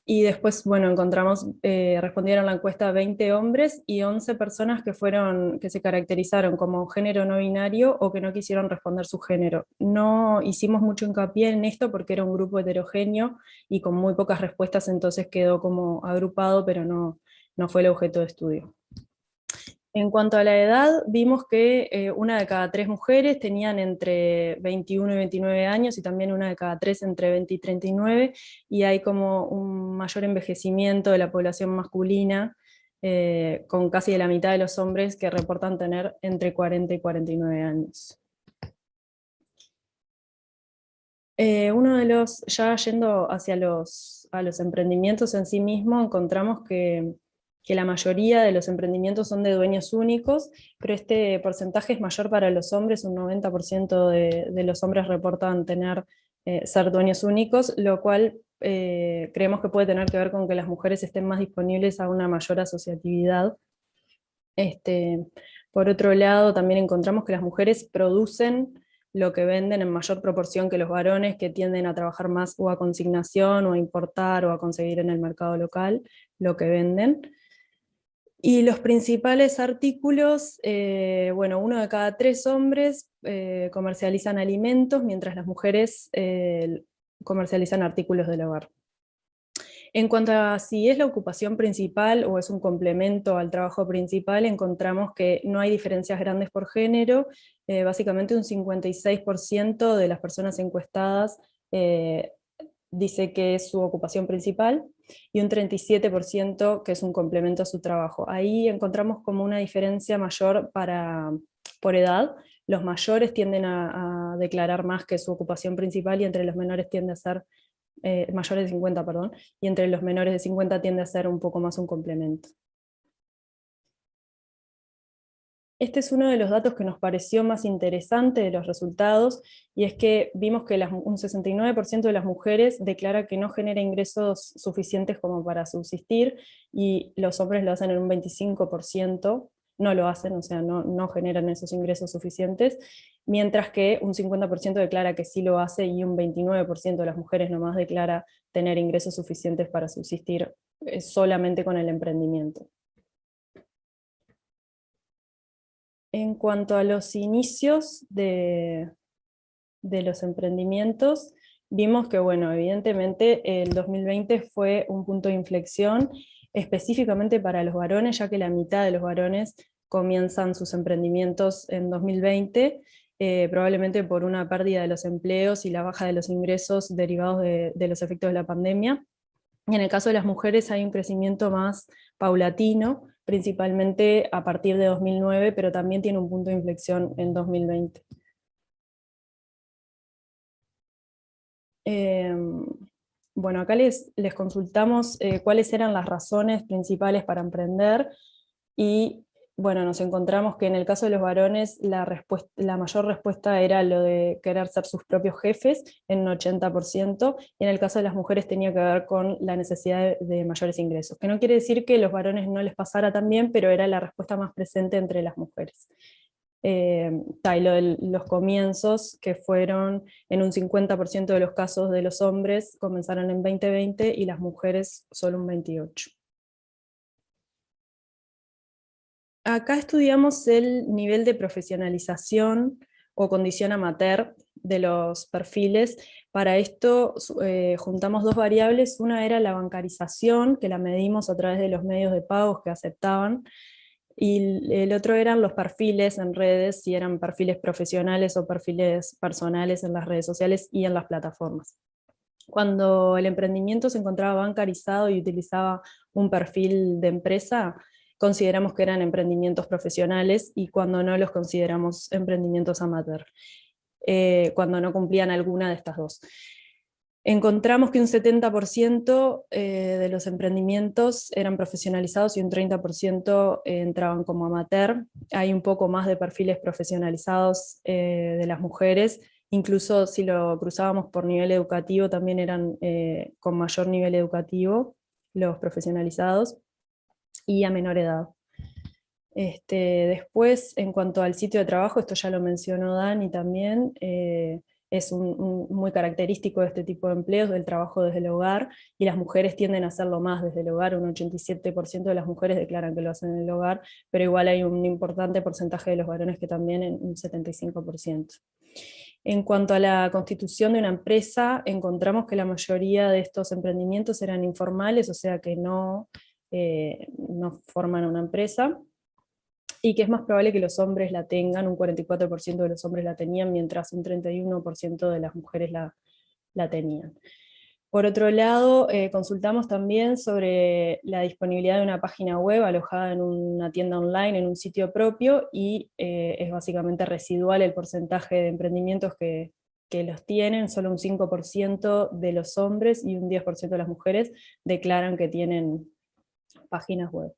Y después, bueno, respondieron la encuesta 20 hombres y 11 personas que se caracterizaron como género no binario o que no quisieron responder su género. No hicimos mucho hincapié en esto porque era un grupo heterogéneo y con muy pocas respuestas, entonces quedó como agrupado, pero no fue el objeto de estudio. En cuanto a la edad, vimos que una de cada 3 mujeres tenían entre 21 y 29 años, y también una de cada 3 entre 20 y 39, y hay como un mayor envejecimiento de la población masculina, con casi de la mitad de los hombres que reportan tener entre 40 y 49 años. Ya yendo hacia a los emprendimientos en sí mismo, encontramos que la mayoría de los emprendimientos son de dueños únicos, pero este porcentaje es mayor para los hombres. Un 90% de los hombres reportan ser dueños únicos, lo cual creemos que puede tener que ver con que las mujeres estén más disponibles a una mayor asociatividad. Por otro lado, también encontramos que las mujeres producen lo que venden en mayor proporción que los varones, que tienden a trabajar más o a consignación, o a importar, o a conseguir en el mercado local lo que venden. Y los principales artículos, bueno, 1 de cada 3 hombres comercializan alimentos, mientras las mujeres comercializan artículos del hogar. En cuanto a si es la ocupación principal o es un complemento al trabajo principal, encontramos que no hay diferencias grandes por género. Básicamente un 56% de las personas encuestadas dice que es su ocupación principal, y un 37% que es un complemento a su trabajo. Ahí encontramos como una diferencia mayor por edad. Los mayores tienden a declarar más que su ocupación principal, y entre los menores tiende a ser mayores de 50, perdón, y entre los menores de 50 tiende a ser un poco más un complemento. Este es uno de los datos que nos pareció más interesante de los resultados, y es que vimos que un 69% de las mujeres declara que no genera ingresos suficientes como para subsistir, y los hombres lo hacen en un 25%, no lo hacen, o sea, no generan esos ingresos suficientes, mientras que un 50% declara que sí lo hace, y un 29% de las mujeres nomás declara tener ingresos suficientes para subsistir solamente con el emprendimiento. En cuanto a los inicios de los emprendimientos, vimos que, bueno, evidentemente el 2020 fue un punto de inflexión, específicamente para los varones, ya que la mitad de los varones comienzan sus emprendimientos en 2020, probablemente por una pérdida de los empleos y la baja de los ingresos derivados de los efectos de la pandemia. Y en el caso de las mujeres hay un crecimiento más paulatino, principalmente a partir de 2009, pero también tiene un punto de inflexión en 2020. Bueno, acá les consultamos cuáles eran las razones principales para emprender, y bueno, nos encontramos que en el caso de los varones la mayor respuesta era lo de querer ser sus propios jefes, en un 80%, y en el caso de las mujeres tenía que ver con la necesidad de mayores ingresos, que no quiere decir que a los varones no les pasara también, pero era la respuesta más presente entre las mujeres. Y lo de los comienzos, que fueron en un 50% de los casos de los hombres, comenzaron en 2020 y las mujeres solo un 28%. Acá estudiamos el nivel de profesionalización o condición amateur de los perfiles. Para esto juntamos dos variables. Una era la bancarización, que la medimos a través de los medios de pagos que aceptaban, y el otro eran los perfiles en redes, si eran perfiles profesionales o perfiles personales en las redes sociales y en las plataformas. Cuando el emprendimiento se encontraba bancarizado y utilizaba un perfil de empresa, consideramos que eran emprendimientos profesionales, y cuando no, los consideramos emprendimientos amateur, cuando no cumplían alguna de estas dos. Encontramos que un 70% de los emprendimientos eran profesionalizados y un 30% entraban como amateur. Hay un poco más de perfiles profesionalizados de las mujeres, incluso si lo cruzábamos por nivel educativo, también eran con mayor nivel educativo los profesionalizados, y a menor edad. Después, en cuanto al sitio de trabajo, esto ya lo mencionó Dani también, es muy característico de este tipo de empleos, del trabajo desde el hogar, y las mujeres tienden a hacerlo más desde el hogar. Un 87% de las mujeres declaran que lo hacen en el hogar, pero igual hay un importante porcentaje de los varones que también, en un 75%. En cuanto a la constitución de una empresa, encontramos que la mayoría de estos emprendimientos eran informales, o sea que no forman una empresa, y que es más probable que los hombres la tengan. Un 44% de los hombres la tenían, mientras un 31% de las mujeres la tenían. Por otro lado, consultamos también sobre la disponibilidad de una página web alojada en una tienda online, en un sitio propio, y es básicamente residual el porcentaje de emprendimientos que los tienen. Solo un 5% de los hombres y un 10% de las mujeres declaran que tienen páginas web.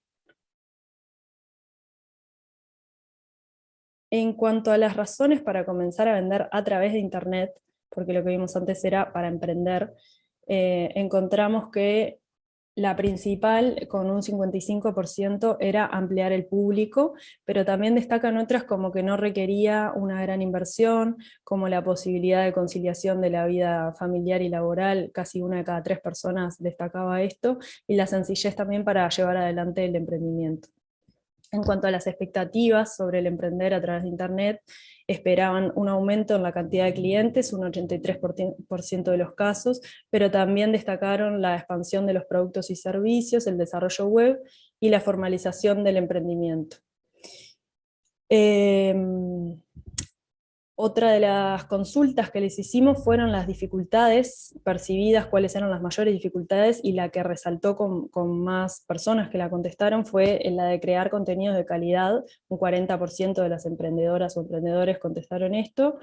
En cuanto a las razones para comenzar a vender a través de Internet, porque lo que vimos antes era para emprender, encontramos que la principal, con un 55%, era ampliar el público, pero también destacan otras como que no requería una gran inversión, como la posibilidad de conciliación de la vida familiar y laboral. Casi una de cada 3 personas destacaba esto, y la sencillez también para llevar adelante el emprendimiento. En cuanto a las expectativas sobre el emprender a través de Internet, esperaban un aumento en la cantidad de clientes, un 83% de los casos, pero también destacaron la expansión de los productos y servicios, el desarrollo web y la formalización del emprendimiento. Otra de las consultas que les hicimos fueron las dificultades percibidas, cuáles eran las mayores dificultades, y la que resaltó con más personas que la contestaron fue la de crear contenidos de calidad. Un 40% de las emprendedoras o emprendedores contestaron esto,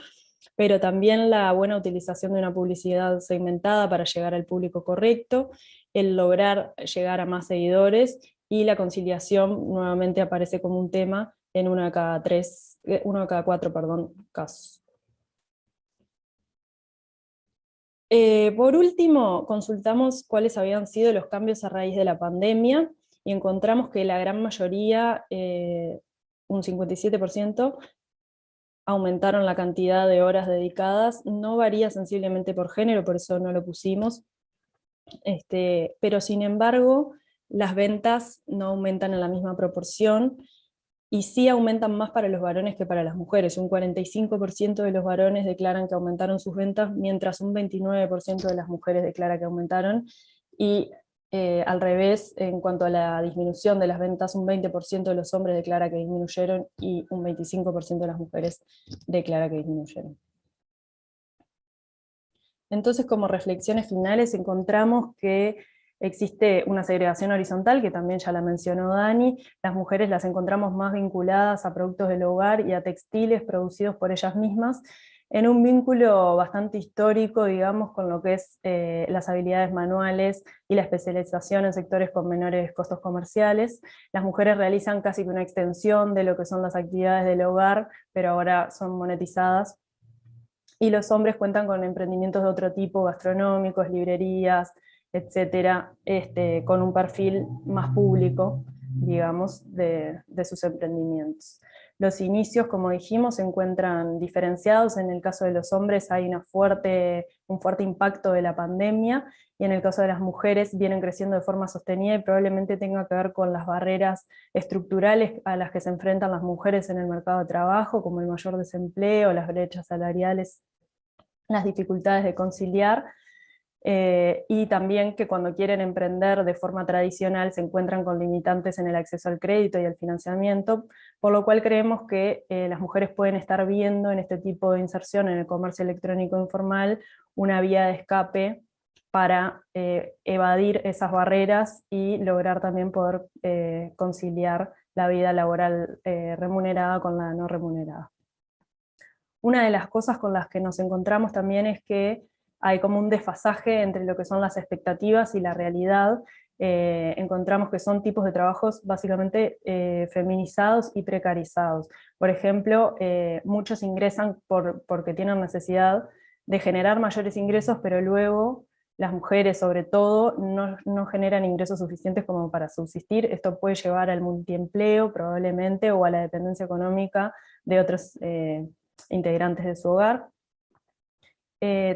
pero también la buena utilización de una publicidad segmentada para llegar al público correcto, el lograr llegar a más seguidores, y la conciliación nuevamente aparece como un tema en uno de cada 4 casos. Por último, consultamos cuáles habían sido los cambios a raíz de la pandemia, y encontramos que la gran mayoría, un 57%, aumentaron la cantidad de horas dedicadas. No varía sensiblemente por género, por eso no lo pusimos, pero sin embargo las ventas no aumentan en la misma proporción, y sí aumentan más para los varones que para las mujeres. Un 45% de los varones declaran que aumentaron sus ventas, mientras un 29% de las mujeres declara que aumentaron, y al revés, en cuanto a la disminución de las ventas, un 20% de los hombres declara que disminuyeron, y un 25% de las mujeres declara que disminuyeron. Entonces, como reflexiones finales, encontramos que existe una segregación horizontal, que también ya la mencionó Dani. Las mujeres las encontramos más vinculadas a productos del hogar y a textiles producidos por ellas mismas, en un vínculo bastante histórico, digamos, con lo que es las habilidades manuales y la especialización en sectores con menores costos comerciales. Las mujeres realizan casi que una extensión de lo que son las actividades del hogar, pero ahora son monetizadas, y los hombres cuentan con emprendimientos de otro tipo, gastronómicos, librerías, etcétera, con un perfil más público, digamos, de sus emprendimientos. los inicios, como dijimos, se encuentran diferenciados. En el caso de los hombres hay un fuerte impacto de la pandemia, y en el caso de las mujeres vienen creciendo de forma sostenida y probablemente tenga que ver con las barreras estructurales a las que se enfrentan las mujeres en el mercado de trabajo, como el mayor desempleo, las brechas salariales, las dificultades de conciliar, y también que cuando quieren emprender de forma tradicional se encuentran con limitantes en el acceso al crédito y al financiamiento, por lo cual creemos que las mujeres pueden estar viendo en este tipo de inserción en el comercio electrónico informal una vía de escape para evadir esas barreras y lograr también poder conciliar la vida laboral remunerada con la no remunerada. Una de las cosas con las que nos encontramos también es que hay como un desfasaje entre lo que son las expectativas y la realidad. Encontramos que son tipos de trabajos básicamente feminizados y precarizados. Por ejemplo, muchos ingresan porque tienen necesidad de generar mayores ingresos, pero luego las mujeres sobre todo no generan ingresos suficientes como para subsistir. Esto puede llevar al multiempleo probablemente, o a la dependencia económica de otros integrantes de su hogar.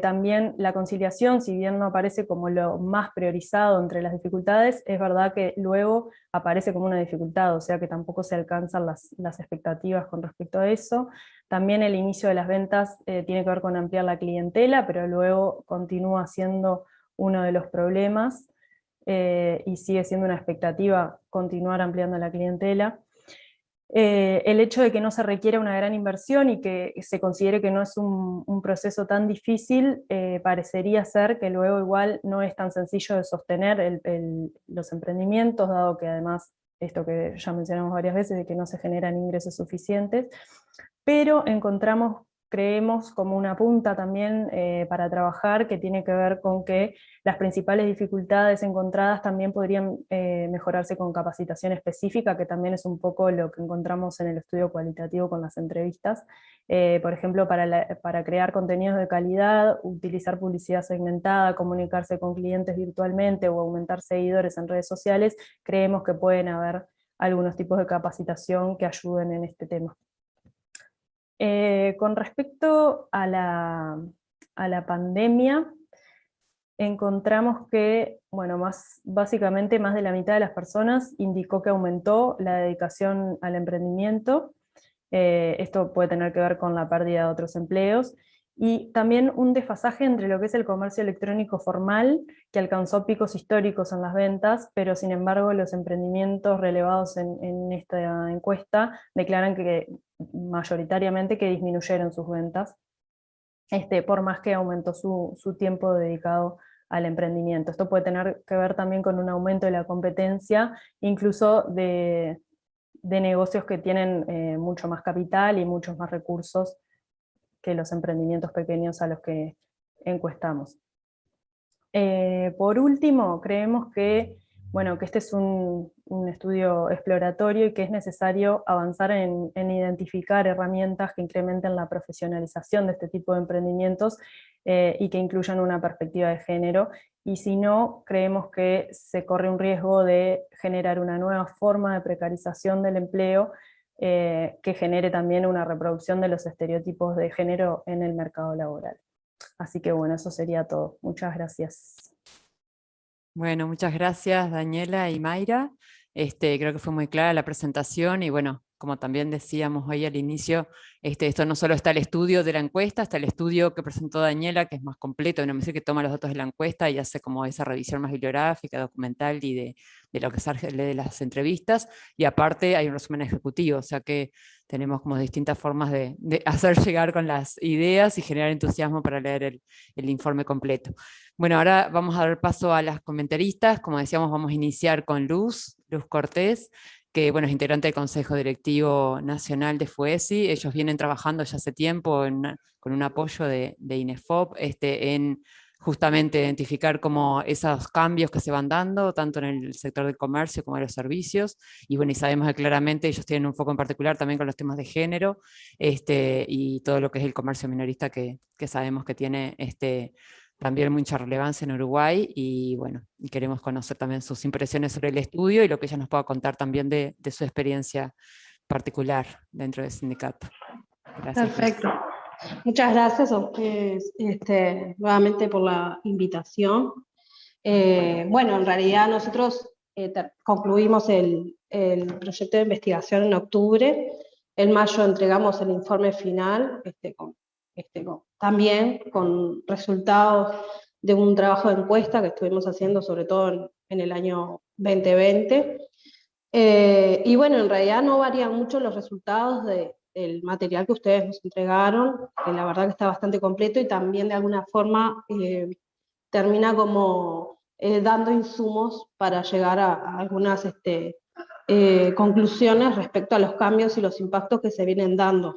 También la conciliación, si bien no aparece como lo más priorizado entre las dificultades, es verdad que luego aparece como una dificultad, o sea que tampoco se alcanzan las expectativas con respecto a eso. También el inicio de las ventas tiene que ver con ampliar la clientela, pero luego continúa siendo uno de los problemas, y sigue siendo una expectativa continuar ampliando la clientela. El hecho de que no se requiera una gran inversión y que se considere que no es un proceso tan difícil, parecería ser que luego igual no es tan sencillo de sostener los emprendimientos, dado que además, esto que ya mencionamos varias veces, de que no se generan ingresos suficientes, pero creemos como una punta también para trabajar, que tiene que ver con que las principales dificultades encontradas también podrían mejorarse con capacitación específica, que también es un poco lo que encontramos en el estudio cualitativo con las entrevistas. Por ejemplo, para crear contenidos de calidad, utilizar publicidad segmentada, comunicarse con clientes virtualmente o aumentar seguidores en redes sociales, creemos que pueden haber algunos tipos de capacitación que ayuden en este tema. Con respecto a la pandemia, encontramos que, bueno, básicamente más de la mitad de las personas indicó que aumentó la dedicación al emprendimiento. Esto puede tener que ver con la pérdida de otros empleos, y también un desfasaje entre lo que es el comercio electrónico formal, que alcanzó picos históricos en las ventas, pero sin embargo los emprendimientos relevados en esta encuesta declaran que mayoritariamente que disminuyeron sus ventas, por más que aumentó su tiempo dedicado al emprendimiento. Esto puede tener que ver también con un aumento de la competencia, incluso de negocios que tienen mucho más capital y muchos más recursos que los emprendimientos pequeños a los que encuestamos. Por último, creemos que, bueno, que este es un estudio exploratorio y que es necesario avanzar en identificar herramientas que incrementen la profesionalización de este tipo de emprendimientos y que incluyan una perspectiva de género, y si no, creemos que se corre un riesgo de generar una nueva forma de precarización del empleo que genere también una reproducción de los estereotipos de género en el mercado laboral. Así que bueno, eso sería todo. Muchas gracias. Bueno, muchas gracias Daniela y Mayra. Creo que fue muy clara la presentación y bueno, como también decíamos hoy al inicio, esto no solo está el estudio de la encuesta, está el estudio que presentó Daniela, que es más completo, no me dice que toma los datos de la encuesta y hace como esa revisión más bibliográfica, documental y de lo que sale de las entrevistas, y aparte hay un resumen ejecutivo, o sea que tenemos como distintas formas de hacer llegar con las ideas y generar entusiasmo para leer el informe completo. Bueno, ahora vamos a dar paso a las comentaristas. Como decíamos, vamos a iniciar con Luz Cortés, que bueno, es integrante del Consejo Directivo Nacional de FUESI. Ellos vienen trabajando ya hace tiempo con un apoyo de INEFOP en justamente identificar como esos cambios que se van dando, tanto en el sector del comercio como en los servicios, y bueno, y sabemos que claramente ellos tienen un foco en particular también con los temas de género, y todo lo que es el comercio minorista que sabemos que tiene también mucha relevancia en Uruguay, y bueno, y queremos conocer también sus impresiones sobre el estudio y lo que ella nos pueda contar también de su experiencia particular dentro del sindicato. Gracias. Perfecto. Muchas gracias a ustedes nuevamente por la invitación. Bueno, en realidad nosotros concluimos el proyecto de investigación en octubre. En mayo entregamos el informe final, también con resultados de un trabajo de encuesta que estuvimos haciendo sobre todo en el año 2020. Y bueno, en realidad no varían mucho los resultados del material que ustedes nos entregaron, que la verdad que está bastante completo, y también de alguna forma termina como dando insumos para llegar a algunas conclusiones respecto a los cambios y los impactos que se vienen dando.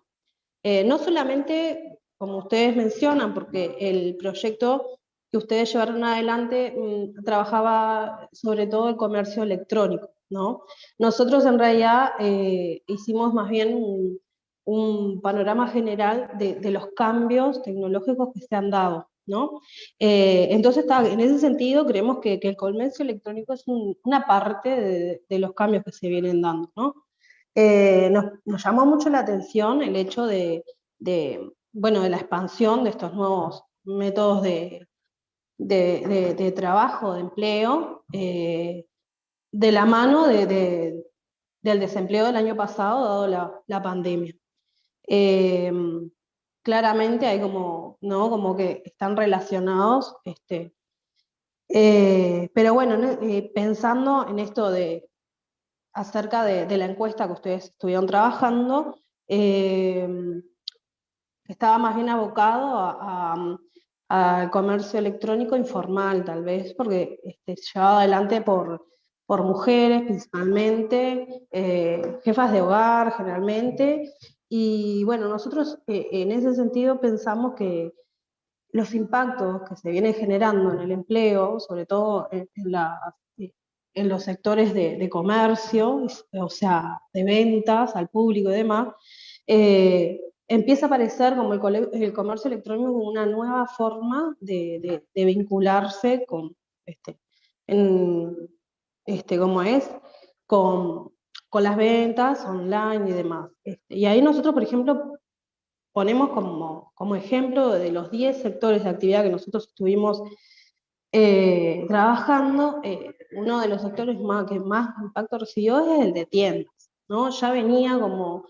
No solamente, como ustedes mencionan, porque el proyecto que ustedes llevaron adelante trabajaba sobre todo el comercio electrónico, ¿no? Nosotros en realidad hicimos más bien un panorama general de los cambios tecnológicos que se han dado, ¿no? Entonces, en ese sentido, creemos que el comercio electrónico es una parte de los cambios que se vienen dando, ¿no? Nos llamó mucho la atención el hecho de la expansión de estos nuevos métodos de trabajo, de empleo, de la mano del desempleo del año pasado, dado la pandemia. Claramente hay como que están relacionados, pero bueno, pensando en esto acerca de la encuesta que ustedes estuvieron trabajando, estaba más bien abocado al comercio electrónico informal, tal vez, porque llevado adelante por mujeres principalmente, jefas de hogar generalmente, y bueno, nosotros en ese sentido pensamos que los impactos que se vienen generando en el empleo, sobre todo en los sectores de comercio, o sea, de ventas al público y demás, empieza a aparecer como el comercio electrónico como una nueva forma de vincularse con, ¿cómo es? Con las ventas online y demás. Y ahí nosotros, por ejemplo, ponemos como ejemplo de los 10 sectores de actividad que nosotros estuvimos trabajando, uno de los sectores que más impacto recibió es el de tiendas, ¿no? Ya venía como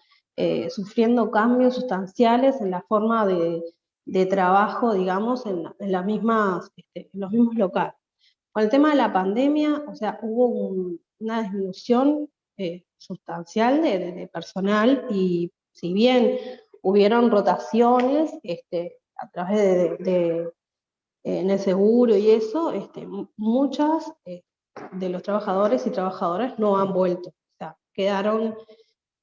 sufriendo cambios sustanciales en la forma de trabajo, digamos, en los mismos locales. Con el tema de la pandemia, o sea, hubo una disminución sustancial de personal, y si bien hubieron rotaciones a través en el seguro y eso, muchas de los trabajadores y trabajadoras no han vuelto, o sea, quedaron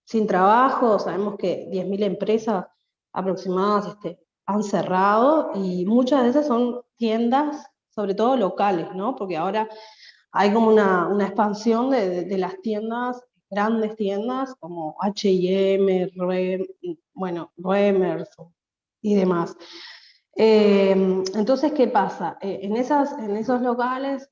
sin trabajo. Sabemos que 10.000 empresas aproximadas han cerrado, y muchas de esas son tiendas, sobre todo locales, ¿no? Porque ahora hay como una expansión de las tiendas, grandes tiendas como H&M, Remers y demás. Entonces, ¿qué pasa? En esos locales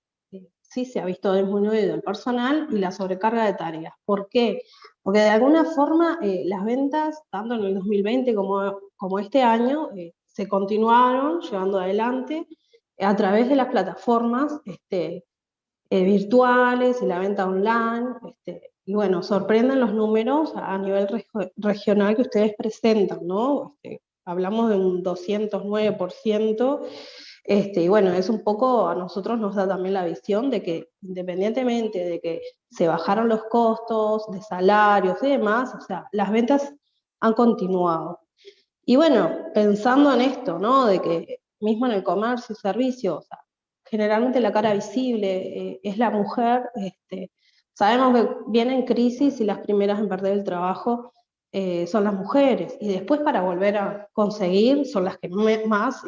sí se ha visto disminuido el personal y la sobrecarga de tareas. ¿Por qué? Porque de alguna forma las ventas, tanto en el 2020 como este año, se continuaron llevando adelante a través de las plataformas virtuales y la venta online. Y bueno, sorprenden los números a nivel regional que ustedes presentan, ¿no? Hablamos de un 209%, y bueno, es un poco, a nosotros nos da también la visión de que independientemente de que se bajaron los costos de salarios y demás, o sea, las ventas han continuado. Y bueno, pensando en esto, ¿no? De que mismo en el comercio y servicios, o sea, generalmente la cara visible es la mujer. Sabemos que vienen crisis y las primeras en perder el trabajo son las mujeres, y después para volver a conseguir son las que más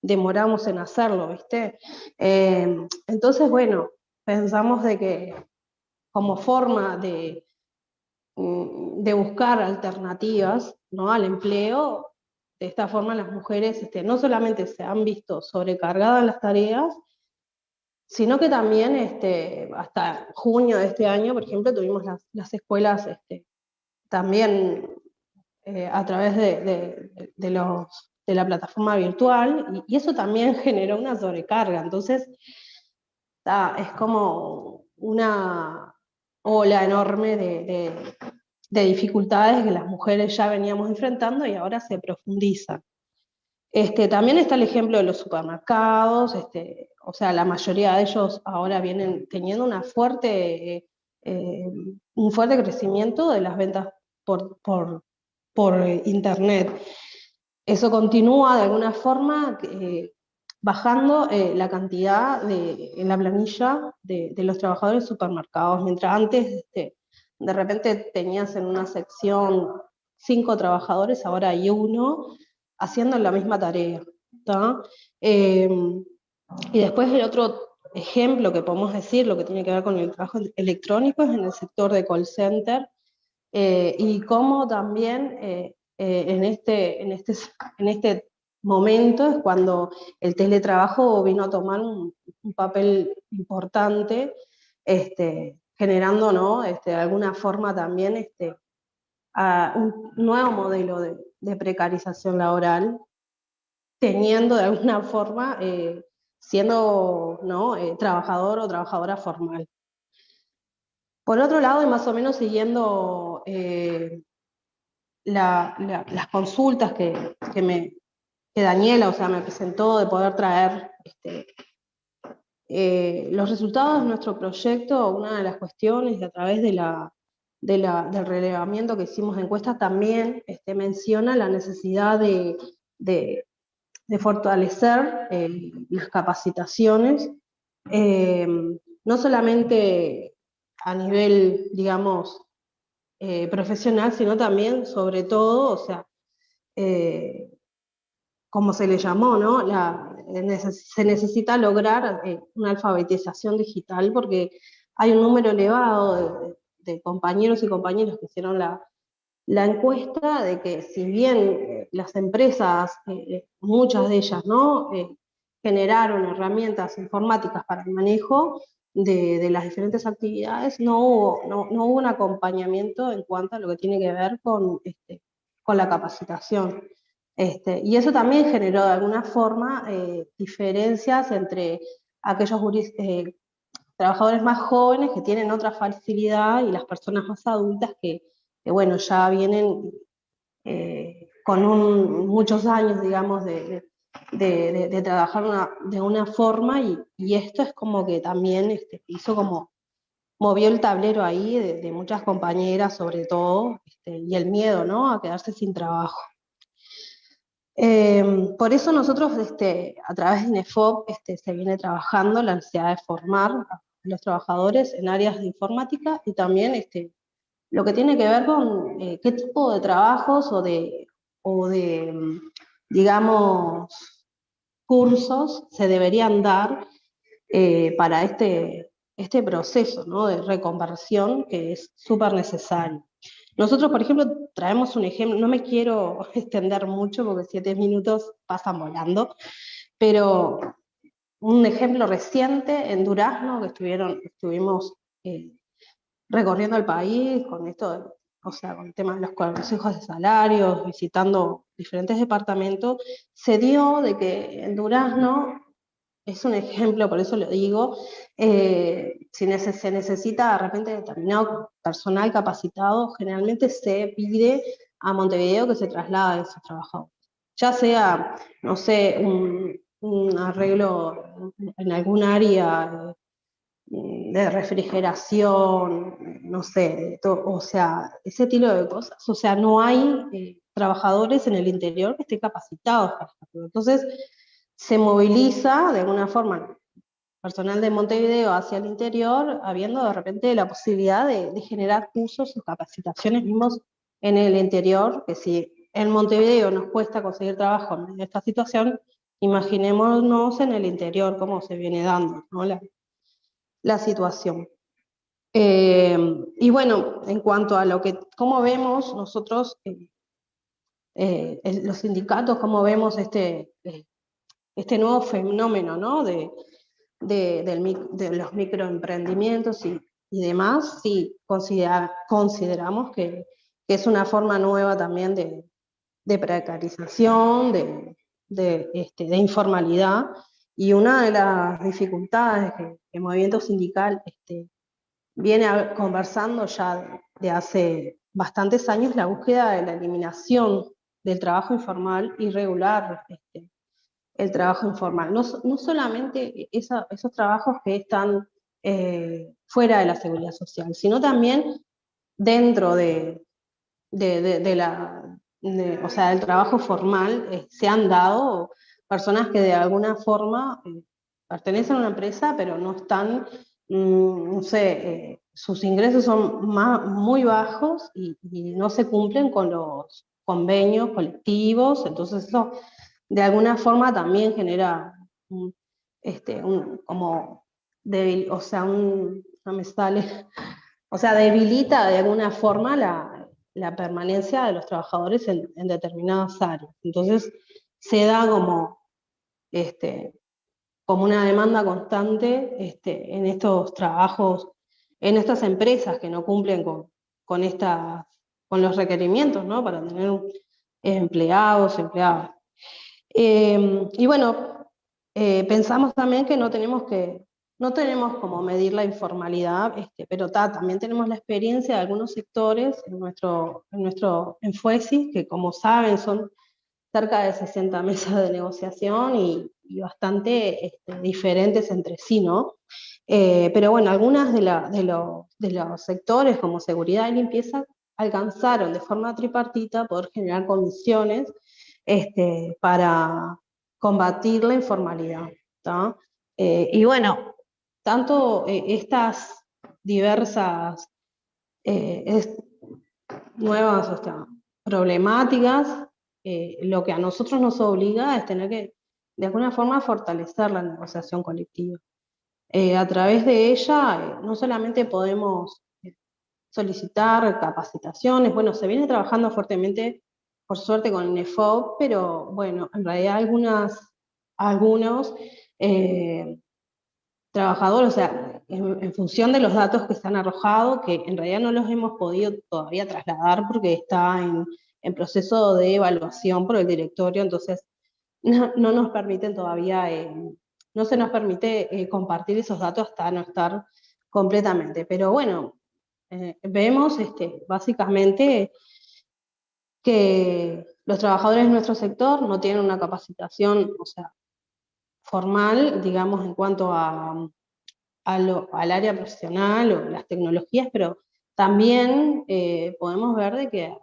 demoramos en hacerlo, ¿viste? Entonces, bueno, pensamos de que como forma de buscar alternativas, ¿no?, al empleo, de esta forma las mujeres no solamente se han visto sobrecargadas las tareas, sino que también hasta junio de este año, por ejemplo, tuvimos las escuelas también a través de la plataforma virtual, y eso también generó una sobrecarga. Entonces, es como una ola enorme de dificultades que las mujeres ya veníamos enfrentando y ahora se profundizan. También está el ejemplo de los supermercados, o sea, la mayoría de ellos ahora vienen teniendo un fuerte crecimiento de las ventas por internet. Eso continúa de alguna forma bajando la cantidad en la planilla de los trabajadores de supermercados, mientras antes de repente tenías en una sección 5 trabajadores, ahora hay 1 haciendo la misma tarea, ¿tá? Y después el otro ejemplo que podemos decir, lo que tiene que ver con el trabajo electrónico, es en el sector de call center, y cómo también en este momento es cuando el teletrabajo vino a tomar un papel importante, generando, ¿no? De alguna forma también a un nuevo modelo de precarización laboral, teniendo de alguna forma, siendo, ¿no? Trabajador o trabajadora formal. Por otro lado, y más o menos siguiendo las consultas que Daniela, o sea, me presentó, de poder traer los resultados de nuestro proyecto, una de las cuestiones, a través del relevamiento que hicimos de encuestas, también menciona la necesidad de fortalecer las capacitaciones, no solamente a nivel, digamos, profesional, sino también, sobre todo, o sea, como se le llamó, ¿no? Se necesita lograr una alfabetización digital, porque hay un número elevado de compañeros y compañeras que hicieron la encuesta, de que si bien las empresas, muchas de ellas, ¿no? Generaron herramientas informáticas para el manejo de las diferentes actividades, no hubo un acompañamiento en cuanto a lo que tiene que ver con la capacitación. Y eso también generó de alguna forma diferencias entre aquellos trabajadores más jóvenes que tienen otra facilidad y las personas más adultas que bueno, ya vienen con muchos años, digamos, de trabajar de una forma, y esto es como que también movió el tablero ahí de muchas compañeras, sobre todo, y el miedo, ¿no? A quedarse sin trabajo. Por eso nosotros, a través de INEFOP, se viene trabajando la necesidad de formar a los trabajadores en áreas de informática, y también lo que tiene que ver con qué tipo de trabajos o de digamos, cursos se deberían dar para este proceso, ¿no? De reconversión, que es súper necesario. Nosotros, por ejemplo, traemos un ejemplo, no me quiero extender mucho porque 7 minutos pasan volando, pero un ejemplo reciente en Durazno, que estuvimos recorriendo el país con esto, o sea, con el tema de los consejos de salarios, visitando diferentes departamentos, se dio de que en Durazno, es un ejemplo, por eso lo digo, si se necesita de repente determinado personal capacitado, generalmente se pide a Montevideo que se traslade a esos trabajadores. Ya sea, no sé, un arreglo en algún área de refrigeración, no sé, o sea, ese estilo de cosas. O sea, no hay trabajadores en el interior que estén capacitados para esto. Entonces, se moviliza de alguna forma personal de Montevideo hacia el interior, habiendo de repente la posibilidad de generar cursos o capacitaciones mismos en el interior, que si en Montevideo nos cuesta conseguir trabajo en esta situación, imaginémonos en el interior cómo se viene dando, ¿no? La situación. Y bueno, en cuanto a cómo vemos nosotros, los sindicatos, cómo vemos este nuevo fenómeno, ¿no? de los microemprendimientos y demás, sí consideramos que que es una forma nueva también de precarización, de informalidad, y una de las dificultades que el movimiento sindical viene conversando ya de hace bastantes años, la búsqueda de la eliminación del trabajo informal y regular el trabajo informal. No solamente esos trabajos que están fuera de la seguridad social, sino también dentro o sea, del trabajo formal. Se han dado personas que de alguna forma pertenecen a una empresa, pero no están, no sé, sus ingresos son muy bajos y no se cumplen con los convenios colectivos, entonces eso de alguna forma también genera como débil, o sea, no me sale, o sea, debilita de alguna forma la permanencia de los trabajadores en determinadas áreas. Entonces se da como una demanda constante en estos trabajos, en estas empresas que no cumplen con los requerimientos, ¿no? Para tener empleados, empleadas. Y bueno, pensamos también que no tenemos como medir la informalidad, pero también tenemos la experiencia de algunos sectores en FUESI, que como saben son cerca de 60 mesas de negociación y bastante diferentes entre sí, ¿no? Pero bueno, algunas de los sectores como seguridad y limpieza alcanzaron de forma tripartita poder generar condiciones para combatir la informalidad, ¿tá? Y bueno, tanto estas diversas nuevas, o sea, problemáticas, lo que a nosotros nos obliga es tener que, de alguna forma, fortalecer la negociación colectiva. A través de ella, no solamente podemos solicitar capacitaciones, bueno, se viene trabajando fuertemente, por suerte, con el NEFOP, pero bueno, en realidad algunos trabajadores, o sea, en función de los datos que se han arrojado, que en realidad no los hemos podido todavía trasladar porque está en proceso de evaluación por el directorio, entonces no nos permiten todavía, no se nos permite compartir esos datos hasta no estar completamente. Pero bueno, vemos básicamente que los trabajadores de nuestro sector no tienen una capacitación, o sea, formal, digamos, en cuanto al área profesional o las tecnologías, pero también podemos ver de que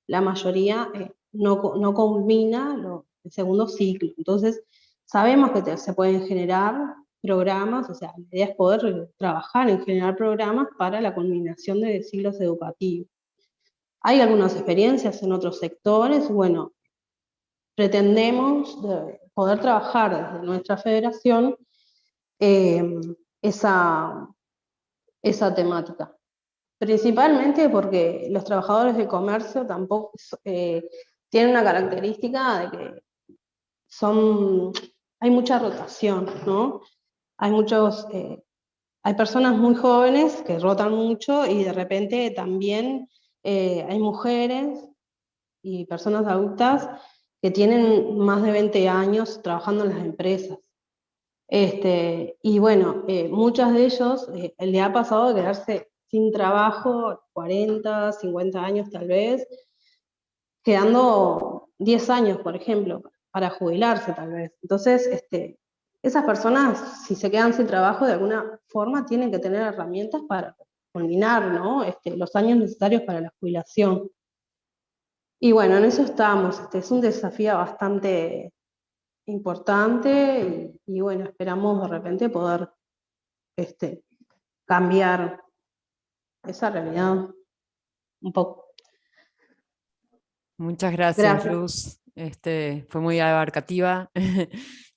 la mayoría no culmina el segundo ciclo. Entonces, sabemos que se pueden generar programas, o sea, la idea es poder trabajar en generar programas para la culminación de ciclos educativos. Hay algunas experiencias en otros sectores, bueno, pretendemos poder trabajar desde nuestra federación esa temática. Principalmente porque los trabajadores de comercio tampoco tienen una característica de que hay mucha rotación, ¿no? Hay personas muy jóvenes que rotan mucho y de repente también hay mujeres y personas adultas que tienen más de 20 años trabajando en las empresas. Y bueno, muchos de ellos le ha pasado de quedarse sin trabajo 40, 50 años tal vez, quedando 10 años, por ejemplo, para jubilarse tal vez. Entonces, esas personas, si se quedan sin trabajo, de alguna forma tienen que tener herramientas para culminar, ¿no? Los años necesarios para la jubilación. Y bueno, en eso estamos. Es un desafío bastante importante y bueno, esperamos de repente poder cambiar esa realidad un poco. Muchas gracias, Gracias. Luz. Fue muy abarcativa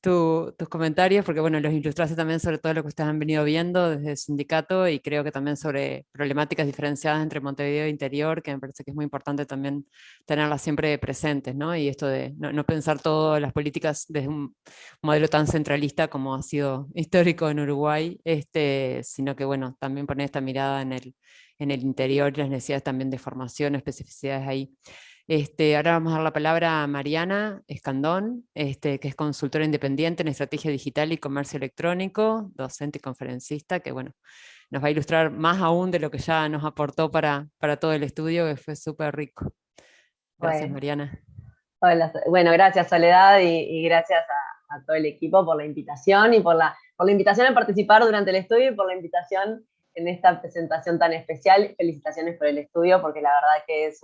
tus comentarios, porque bueno, los ilustraste también sobre todo lo que ustedes han venido viendo desde el sindicato y creo que también sobre problemáticas diferenciadas entre Montevideo e interior, que me parece que es muy importante también tenerlas siempre presentes, ¿no? Y esto de no pensar todas las políticas desde un modelo tan centralista como ha sido histórico en Uruguay, sino que bueno, también poner esta mirada en el interior y las necesidades también de formación, especificidades ahí. Ahora vamos a dar la palabra a Mariana Escandón, que es consultora independiente en estrategia digital y comercio electrónico, docente y conferencista, que bueno, nos va a ilustrar más aún de lo que ya nos aportó para todo el estudio, que fue súper rico. Gracias, Bueno, Mariana. hola, bueno, gracias Soledad y gracias a todo el equipo por la invitación y por la invitación a participar durante el estudio y por la invitación en esta presentación tan especial. Felicitaciones por el estudio, porque la verdad que es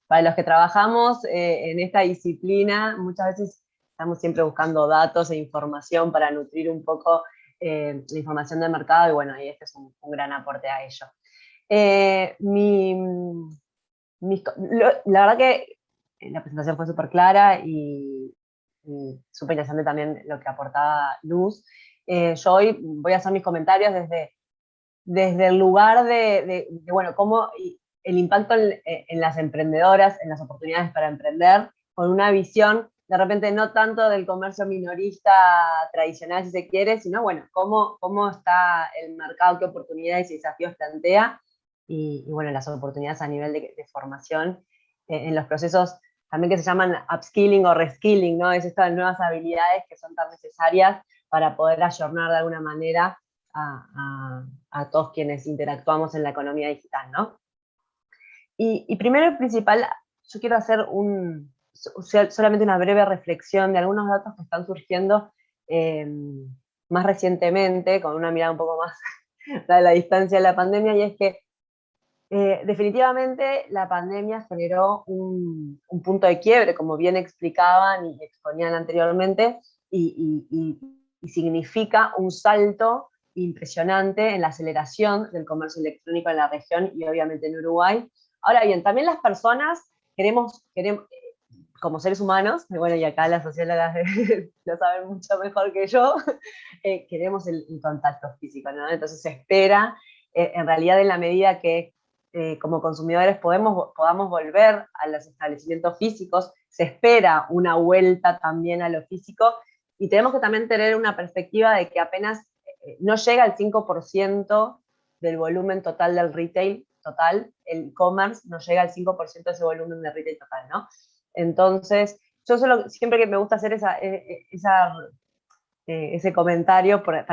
para los que trabajamos en esta disciplina, muchas veces estamos siempre buscando datos e información para nutrir un poco la información del mercado, y bueno, y este es un gran aporte a ello. La verdad que la presentación fue súper clara y súper interesante también lo que aportaba Luz. Yo hoy voy a hacer mis comentarios desde el lugar bueno, cómo el impacto en las emprendedoras, en las oportunidades para emprender, con una visión de repente no tanto del comercio minorista tradicional, si se quiere, sino bueno, cómo está el mercado, qué oportunidades y desafíos plantea, y bueno, las oportunidades a nivel de formación en los procesos también que se llaman upskilling o reskilling, ¿no? Es estas nuevas habilidades que son tan necesarias para poder ayornar de alguna manera a todos quienes interactuamos en la economía digital, ¿no? Y primero y principal, yo quiero hacer solamente una breve reflexión de algunos datos que están surgiendo más recientemente, con una mirada un poco más a la distancia de la pandemia, y es que definitivamente la pandemia generó un punto de quiebre, como bien explicaban y exponían anteriormente, y significa un salto impresionante en la aceleración del comercio electrónico en la región y obviamente en Uruguay. Ahora bien, también las personas queremos como seres humanos, bueno, y acá las sociólogas lo saben mucho mejor que yo, queremos el contacto físico, ¿no? Entonces se espera, en realidad, en la medida que como consumidores podamos volver a los establecimientos físicos, se espera una vuelta también a lo físico, y tenemos que también tener una perspectiva de que apenas no llega al 5% del volumen total del retail total, el e-commerce no llega al 5% de ese volumen de retail total, ¿no? Entonces, yo siempre que me gusta hacer ese comentario, para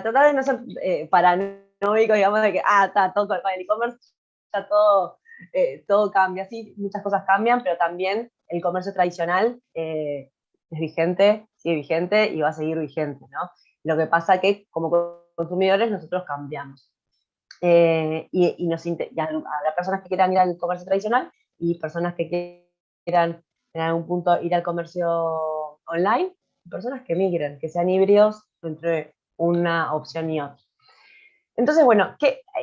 tratar de no ser paranoico, digamos, de que, está todo con el e-commerce, ya todo cambia. Sí, muchas cosas cambian, pero también el comercio tradicional es vigente, sigue vigente y va a seguir vigente, ¿no? Lo que pasa es que como consumidores nosotros cambiamos. Habrá personas que quieran ir al comercio tradicional y personas que quieran en algún punto ir al comercio online, y personas que migren, que sean híbridos entre una opción y otra. Entonces, bueno,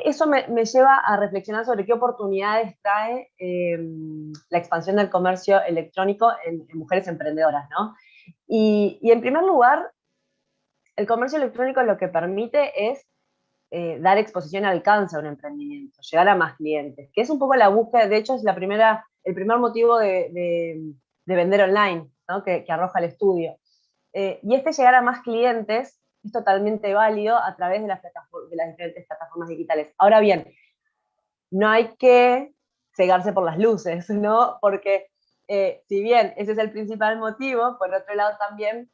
eso me lleva a reflexionar sobre qué oportunidades trae la expansión del comercio electrónico en mujeres emprendedoras, ¿no? Y en primer lugar, el comercio electrónico lo que permite es dar exposición y alcance a un emprendimiento, llegar a más clientes, que es un poco la búsqueda, de hecho es el primer motivo de vender online, ¿no? que arroja el estudio. Y llegar a más clientes es totalmente válido a través de las diferentes plataformas digitales. Ahora bien, no hay que cegarse por las luces, ¿no? Porque si bien ese es el principal motivo, por otro lado también,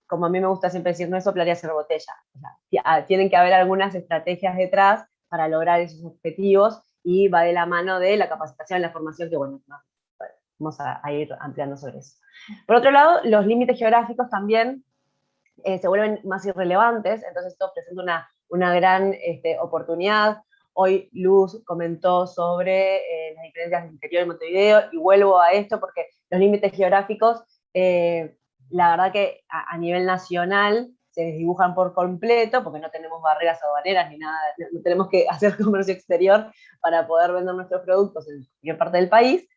como a mí me gusta siempre decir, no es soplar y hacer botella. O sea, tienen que haber algunas estrategias detrás para lograr esos objetivos, y va de la mano de la capacitación, la formación, que bueno, vamos a ir ampliando sobre eso. Por otro lado, los límites geográficos también se vuelven más irrelevantes, entonces esto presenta una gran oportunidad. Hoy Luz comentó sobre las diferencias del interior de Montevideo, y vuelvo a esto porque los límites geográficos, la verdad que a nivel nacional se desdibujan por completo, porque no tenemos barreras aduaneras ni nada, no tenemos que hacer comercio exterior para poder vender nuestros productos en cualquier parte del país.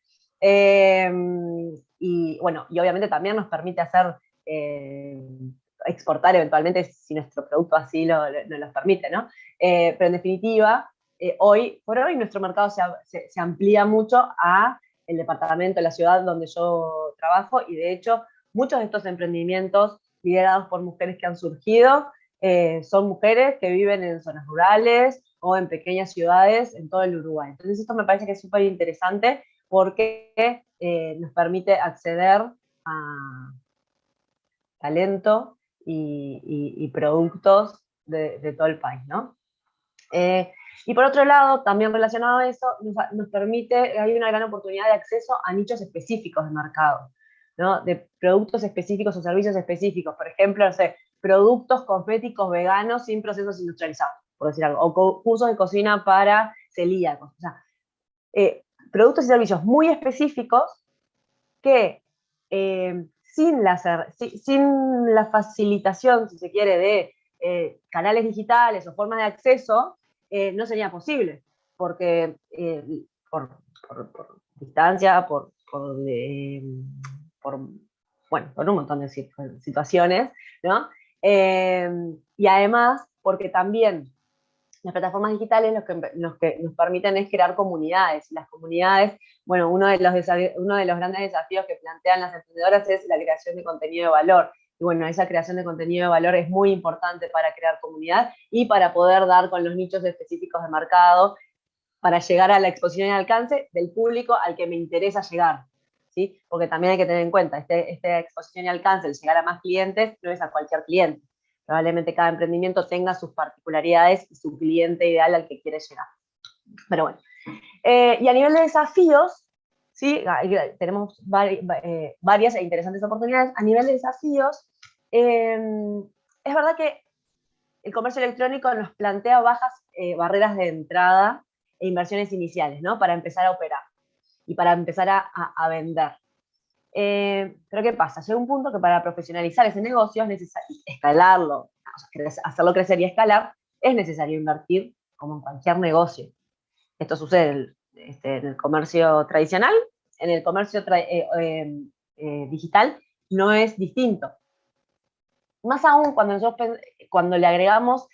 Y bueno, y obviamente también nos permite hacer exportar eventualmente si nuestro producto así nos los permite, ¿no? Pero en definitiva, hoy por hoy nuestro mercado se amplía mucho a el departamento, la ciudad donde yo trabajo, y de hecho muchos de estos emprendimientos liderados por mujeres que han surgido son mujeres que viven en zonas rurales o en pequeñas ciudades en todo el Uruguay. Entonces esto me parece que es súper interesante porque nos permite acceder a talento y productos de todo el país, ¿no? Y por otro lado, también relacionado a eso, nos permite, hay una gran oportunidad de acceso a nichos específicos de mercado, ¿no? De productos específicos o servicios específicos. Por ejemplo, no sé, productos cosméticos veganos sin procesos industrializados, por decir algo, o cursos de cocina para celíacos. O sea, productos y servicios muy específicos que sin la facilitación, si se quiere, de canales digitales o formas de acceso, no sería posible, porque por distancia, bueno, por un montón de situaciones, ¿no? Y además, porque también las plataformas digitales lo que nos permiten es crear comunidades. Y las comunidades, bueno, uno de los grandes desafíos que plantean las emprendedoras es la creación de contenido de valor. Y bueno, esa creación de contenido de valor es muy importante para crear comunidad y para poder dar con los nichos específicos de mercado, para llegar a la exposición y alcance del público al que me interesa llegar, ¿sí? Porque también hay que tener en cuenta, esta exposición y alcance, el llegar a más clientes, no es a cualquier cliente. Probablemente cada emprendimiento tenga sus particularidades y su cliente ideal al que quiere llegar. Pero bueno. Y a nivel de desafíos, ¿sí? Tenemos varias e interesantes oportunidades. A nivel de desafíos, es verdad que el comercio electrónico nos plantea bajas barreras de entrada e inversiones iniciales, ¿no? Para empezar a operar y para empezar a vender. Pero ¿qué pasa? Llega un punto que para profesionalizar ese negocio es necesario escalarlo, o sea, hacerlo crecer y escalar, es necesario invertir como en cualquier negocio. Esto sucede en el comercio tradicional, en el comercio digital no es distinto. Más aún cuando le agregamos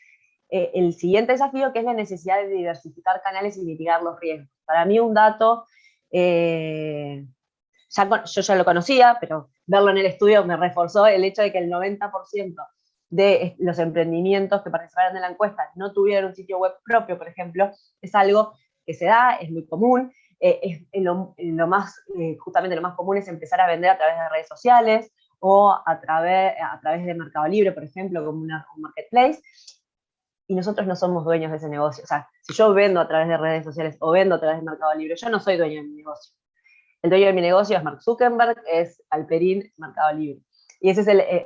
el siguiente desafío, que es la necesidad de diversificar canales y mitigar los riesgos. Para mí un dato, yo ya lo conocía, pero verlo en el estudio me reforzó el hecho de que el 90% de los emprendimientos que participaron de la encuesta no tuvieron un sitio web propio, por ejemplo, es algo que se da, es muy común. Justamente lo más común es empezar a vender a través de redes sociales o a través de Mercado Libre, por ejemplo, como un marketplace. Y nosotros no somos dueños de ese negocio. O sea, si yo vendo a través de redes sociales o vendo a través de Mercado Libre, yo no soy dueño de mi negocio. El dueño de mi negocio es Mark Zuckerberg, es Alperín, Mercado Libre. Y ese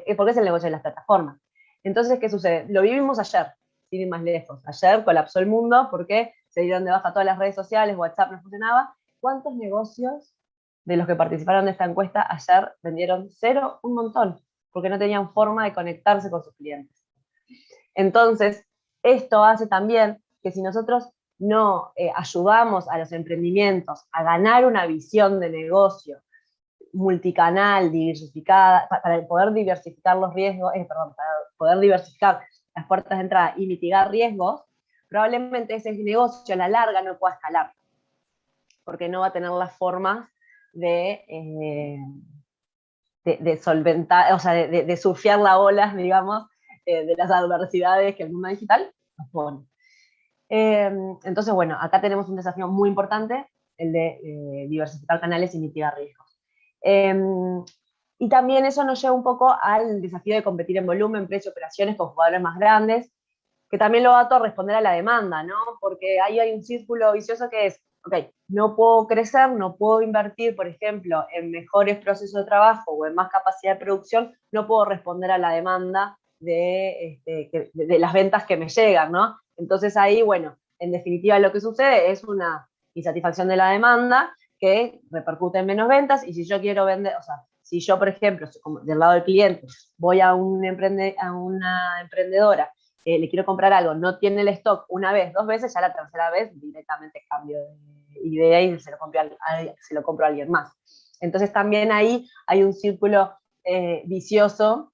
es porque es el negocio de las plataformas. Entonces, ¿qué sucede? Lo vivimos ayer, sin ir más lejos. Ayer colapsó el mundo porque se dieron de baja todas las redes sociales, WhatsApp no funcionaba. ¿Cuántos negocios de los que participaron de esta encuesta ayer vendieron? Cero, un montón, porque no tenían forma de conectarse con sus clientes. Entonces, esto hace también que si nosotros no ayudamos a los emprendimientos a ganar una visión de negocio multicanal, diversificada, para poder diversificar los riesgos, para poder diversificar las puertas de entrada y mitigar riesgos, probablemente ese negocio a la larga no pueda escalar, porque no va a tener las formas de solventar, o sea, de surfear las olas, digamos, de las adversidades que el mundo digital nos pone. Entonces, bueno, acá tenemos un desafío muy importante, el de diversificar canales y mitigar riesgos. Y también eso nos lleva un poco al desafío de competir en volumen, precio, operaciones con jugadores más grandes, que también lo va a responder a la demanda, ¿no? Porque ahí hay un círculo vicioso que es, ok, no puedo crecer, no puedo invertir, por ejemplo, en mejores procesos de trabajo o en más capacidad de producción, no puedo responder a la demanda de las ventas que me llegan, ¿no? Entonces ahí, bueno, en definitiva lo que sucede es una insatisfacción de la demanda que repercute en menos ventas, y si yo quiero vender, o sea, si yo, por ejemplo, del lado del cliente, voy a una emprendedora, le quiero comprar algo, no tiene el stock una vez, dos veces, ya la tercera vez directamente cambio de idea y se lo compro a alguien más. Entonces también ahí hay un círculo vicioso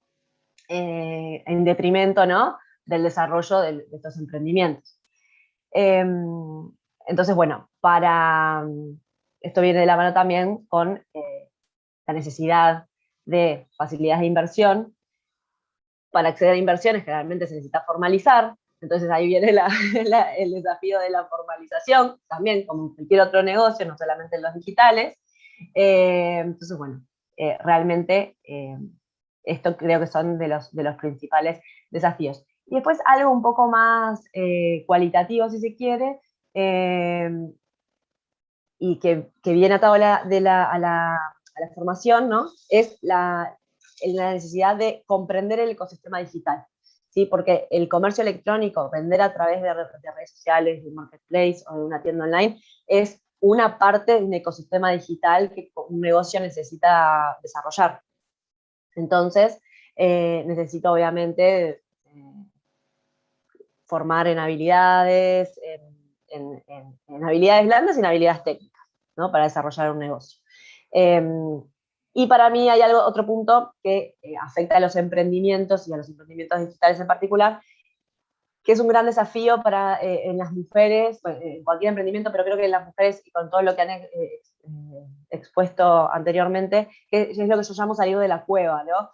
en detrimento, ¿no?, del desarrollo de estos emprendimientos. Entonces, bueno, esto viene de la mano también con la necesidad de facilidades de inversión para acceder a inversiones generalmente se necesita formalizar, entonces ahí viene el desafío de la formalización, también como en cualquier otro negocio, no solamente en los digitales. Entonces, bueno, realmente esto creo que son de los principales desafíos. Y después algo un poco más cualitativo, si se quiere, y que viene atado a la formación, ¿no? Es la necesidad de comprender el ecosistema digital, ¿sí? Porque el comercio electrónico, vender a través de redes sociales, de un marketplace o de una tienda online, es una parte de un ecosistema digital que un negocio necesita desarrollar. Entonces, necesito obviamente formar en habilidades, en habilidades blandas y en habilidades técnicas, ¿no? Para desarrollar un negocio. Y para mí hay otro punto que afecta a los emprendimientos y a los emprendimientos digitales en particular, que es un gran desafío en las mujeres, bueno, en cualquier emprendimiento, pero creo que en las mujeres y con todo lo que han expuesto anteriormente, que es lo que yo llamo salir de la cueva, ¿no?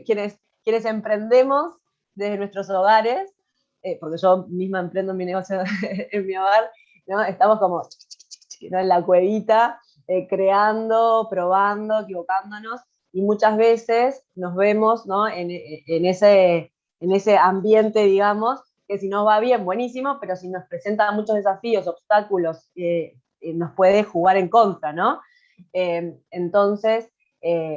Quienes emprendemos desde nuestros hogares, porque yo misma emprendo mi negocio en mi hogar, ¿no? Estamos como, ¿no?, en la cuevita, creando, probando, equivocándonos, y muchas veces nos vemos, ¿no?, en ese ambiente, digamos, que si nos va bien, buenísimo, pero si nos presenta muchos desafíos, obstáculos, nos puede jugar en contra, ¿no? Entonces,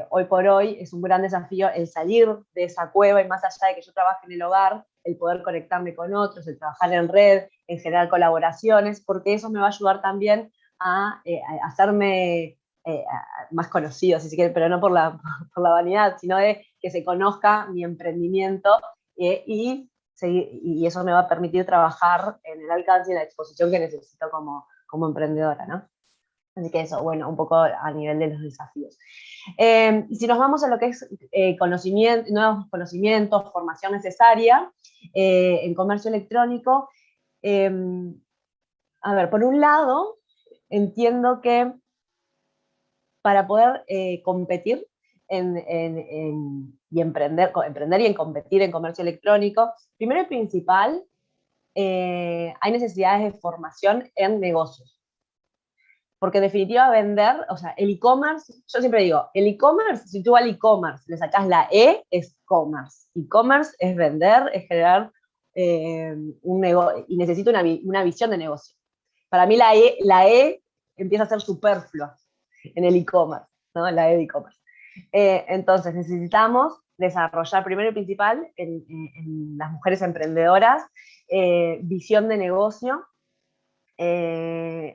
hoy por hoy es un gran desafío el salir de esa cueva, y más allá de que yo trabaje en el hogar, el poder conectarme con otros, el trabajar en red, en generar colaboraciones, porque eso me va a ayudar también a hacerme más conocido, si se quiere, pero no por la vanidad, sino de que se conozca mi emprendimiento, y eso me va a permitir trabajar en el alcance y la exposición que necesito como emprendedora, ¿no? Así que eso, bueno, un poco a nivel de los desafíos. Y si nos vamos a lo que es nuevos conocimientos, formación necesaria en comercio electrónico, a ver, por un lado, entiendo que para poder competir y emprender y en competir en comercio electrónico, primero y principal, hay necesidades de formación en negocios. Porque en definitiva vender, o sea, el e-commerce, yo siempre digo, el e-commerce, si tú al e-commerce le sacás la E, es commerce. E-commerce es vender, es generar un negocio, y necesito una visión de negocio. Para mí la E empieza a ser superflua en el e-commerce, ¿no? La E de e-commerce. Entonces necesitamos desarrollar primero y principal en las mujeres emprendedoras visión de negocio,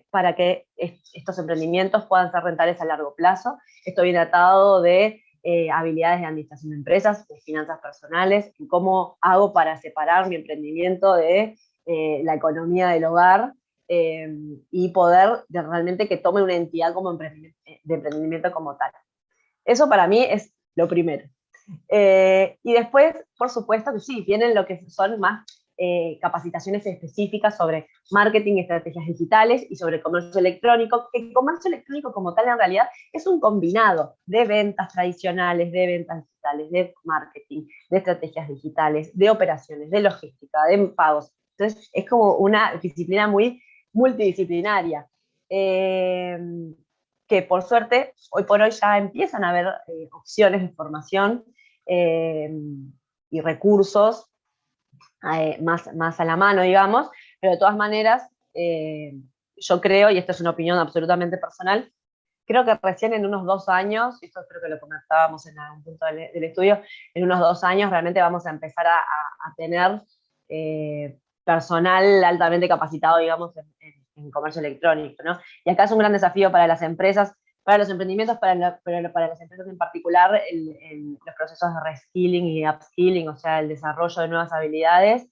para que estos emprendimientos puedan ser rentables a largo plazo. Esto viene atado de habilidades de administración de empresas, de finanzas personales, y cómo hago para separar mi emprendimiento de la economía del hogar, y poder realmente que tome una entidad de emprendimiento como tal. Eso para mí es lo primero. Y después, por supuesto que sí, vienen lo que son más capacitaciones específicas sobre marketing y estrategias digitales y sobre comercio electrónico, que el comercio electrónico como tal en realidad es un combinado de ventas tradicionales, de ventas digitales, de marketing, de estrategias digitales, de operaciones, de logística, de pagos. Entonces es como una disciplina muy multidisciplinaria, que por suerte hoy por hoy ya empiezan a haber opciones de formación y recursos más a la mano, digamos, pero de todas maneras, yo creo, y esto es una opinión absolutamente personal, creo que recién en unos 2 años, y esto creo que lo comentábamos en algún punto del estudio, en unos 2 años realmente vamos a empezar a tener personal altamente capacitado, digamos, en comercio electrónico, ¿no? Y acá es un gran desafío para las empresas, para los emprendimientos, pero para las empresas en particular, los procesos de reskilling y upskilling, o sea, el desarrollo de nuevas habilidades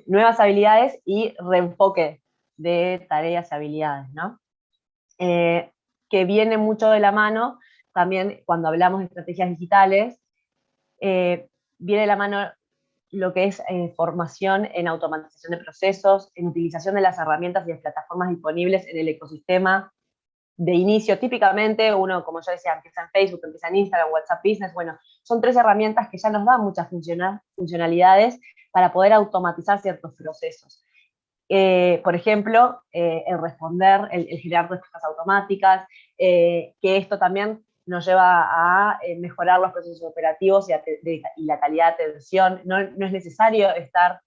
nuevas habilidades y reenfoque de tareas y habilidades, ¿no? Que viene mucho de la mano también cuando hablamos de estrategias digitales, viene de la mano lo que es formación en automatización de procesos, en utilización de las herramientas y las plataformas disponibles en el ecosistema de inicio, típicamente uno, como yo decía, empieza en Facebook, empieza en Instagram, WhatsApp Business, bueno, son 3 herramientas que ya nos dan muchas funcionalidades para poder automatizar ciertos procesos. Por ejemplo, el responder, el generar respuestas automáticas, que esto también nos lleva a mejorar los procesos operativos y la calidad de atención. No es necesario estar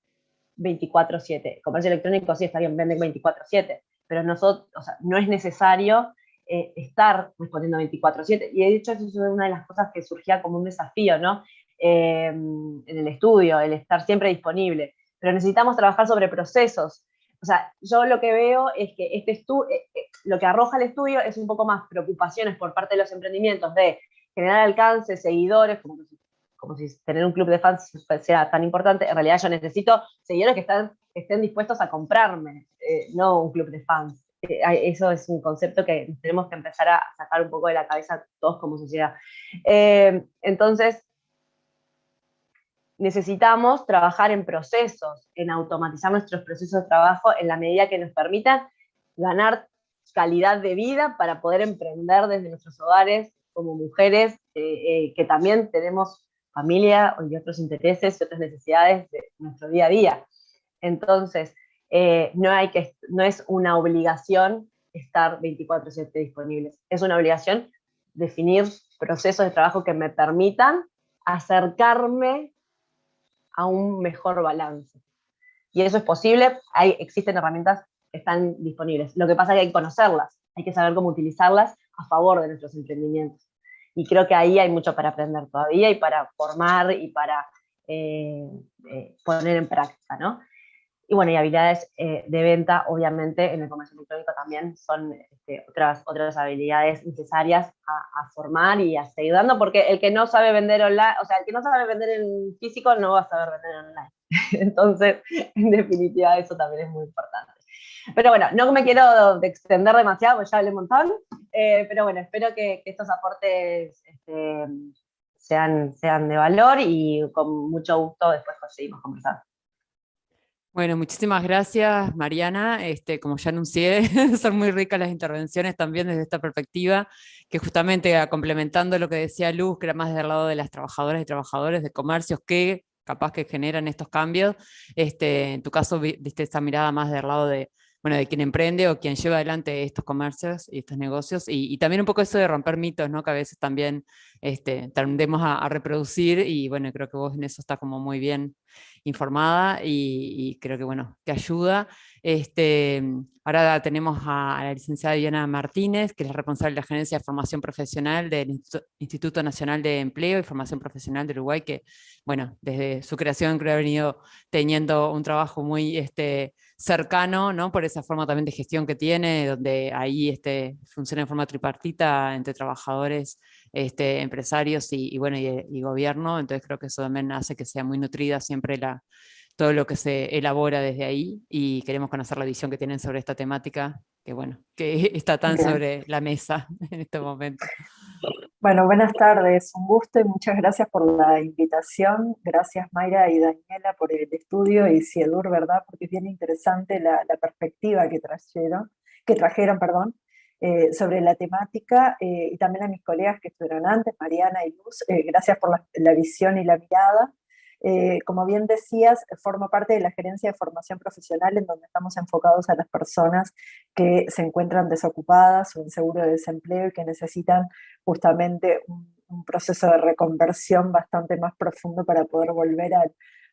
24/7. Comercio electrónico sí está bien, venden 24/7, pero nosotros, o sea, no es necesario estar respondiendo 24/7. Y de hecho, eso es una de las cosas que surgía como un desafío, ¿no? En el estudio, el estar siempre disponible. Pero necesitamos trabajar sobre procesos. O sea, yo lo que veo es que lo que arroja el estudio es un poco más preocupaciones por parte de los emprendimientos de generar alcance, seguidores, como si tener un club de fans sea tan importante. En realidad yo necesito seguidores que estén dispuestos a comprarme, no un club de fans. Eso es un concepto que tenemos que empezar a sacar un poco de la cabeza todos como sociedad. Entonces, necesitamos trabajar en procesos, en automatizar nuestros procesos de trabajo en la medida que nos permitan ganar calidad de vida para poder emprender desde nuestros hogares como mujeres que también tenemos familia y otros intereses y otras necesidades de nuestro día a día. Entonces, no es una obligación estar 24/7 disponibles, es una obligación definir procesos de trabajo que me permitan acercarme a un mejor balance. Y eso es posible, existen herramientas que están disponibles. Lo que pasa es que hay que conocerlas, hay que saber cómo utilizarlas a favor de nuestros emprendimientos. Y creo que ahí hay mucho para aprender todavía y para formar y para poner en práctica, ¿no? Y bueno, y habilidades de venta, obviamente, en el comercio electrónico también son otras habilidades necesarias a formar y a seguir dando, porque el que no sabe vender online, o sea, el que no sabe vender en físico no va a saber vender online. Entonces, en definitiva, eso también es muy importante. Pero bueno, no me quiero extender demasiado, porque ya hablé un montón, pero bueno, espero que estos aportes sean de valor y con mucho gusto después seguimos conversando. Bueno, muchísimas gracias, Mariana. Como ya anuncié, son muy ricas las intervenciones también desde esta perspectiva, que justamente complementando lo que decía Luz, que era más del lado de las trabajadoras y trabajadores de comercios que capaz que generan estos cambios. En tu caso, viste esta mirada más del lado de, bueno, de quien emprende o quien lleva adelante estos comercios y estos negocios, y también un poco eso de romper mitos, ¿no? Que a veces también tendemos a reproducir, y bueno, creo que vos en eso está como muy bien informada y creo que bueno, que ayuda. Ahora tenemos a la licenciada Diana Martínez, que es la responsable de la Gerencia de Formación Profesional del Instituto Nacional de Empleo y Formación Profesional de Uruguay, que bueno, desde su creación creo que ha venido teniendo un trabajo muy cercano, ¿no? Por esa forma también de gestión que tiene, donde ahí funciona en forma tripartita entre trabajadores, empresarios y bueno, y gobierno. Entonces creo que eso también hace que sea muy nutrida siempre todo lo que se elabora desde ahí, y queremos conocer la visión que tienen sobre esta temática, que bueno, que está tan Bien. sobre la mesa en este momento. Bueno, buenas tardes, un gusto y muchas gracias por la invitación. Gracias Mayra y Daniela por el estudio y Siedur, ¿verdad? Porque es bien interesante la perspectiva que trajeron, perdón, sobre la temática, y también a mis colegas que estuvieron antes, Mariana y Luz, gracias por la visión y la mirada. Como bien decías, formo parte de la Gerencia de Formación Profesional, en donde estamos enfocados a las personas que se encuentran desocupadas o en seguro de desempleo y que necesitan justamente un proceso de reconversión bastante más profundo para poder volver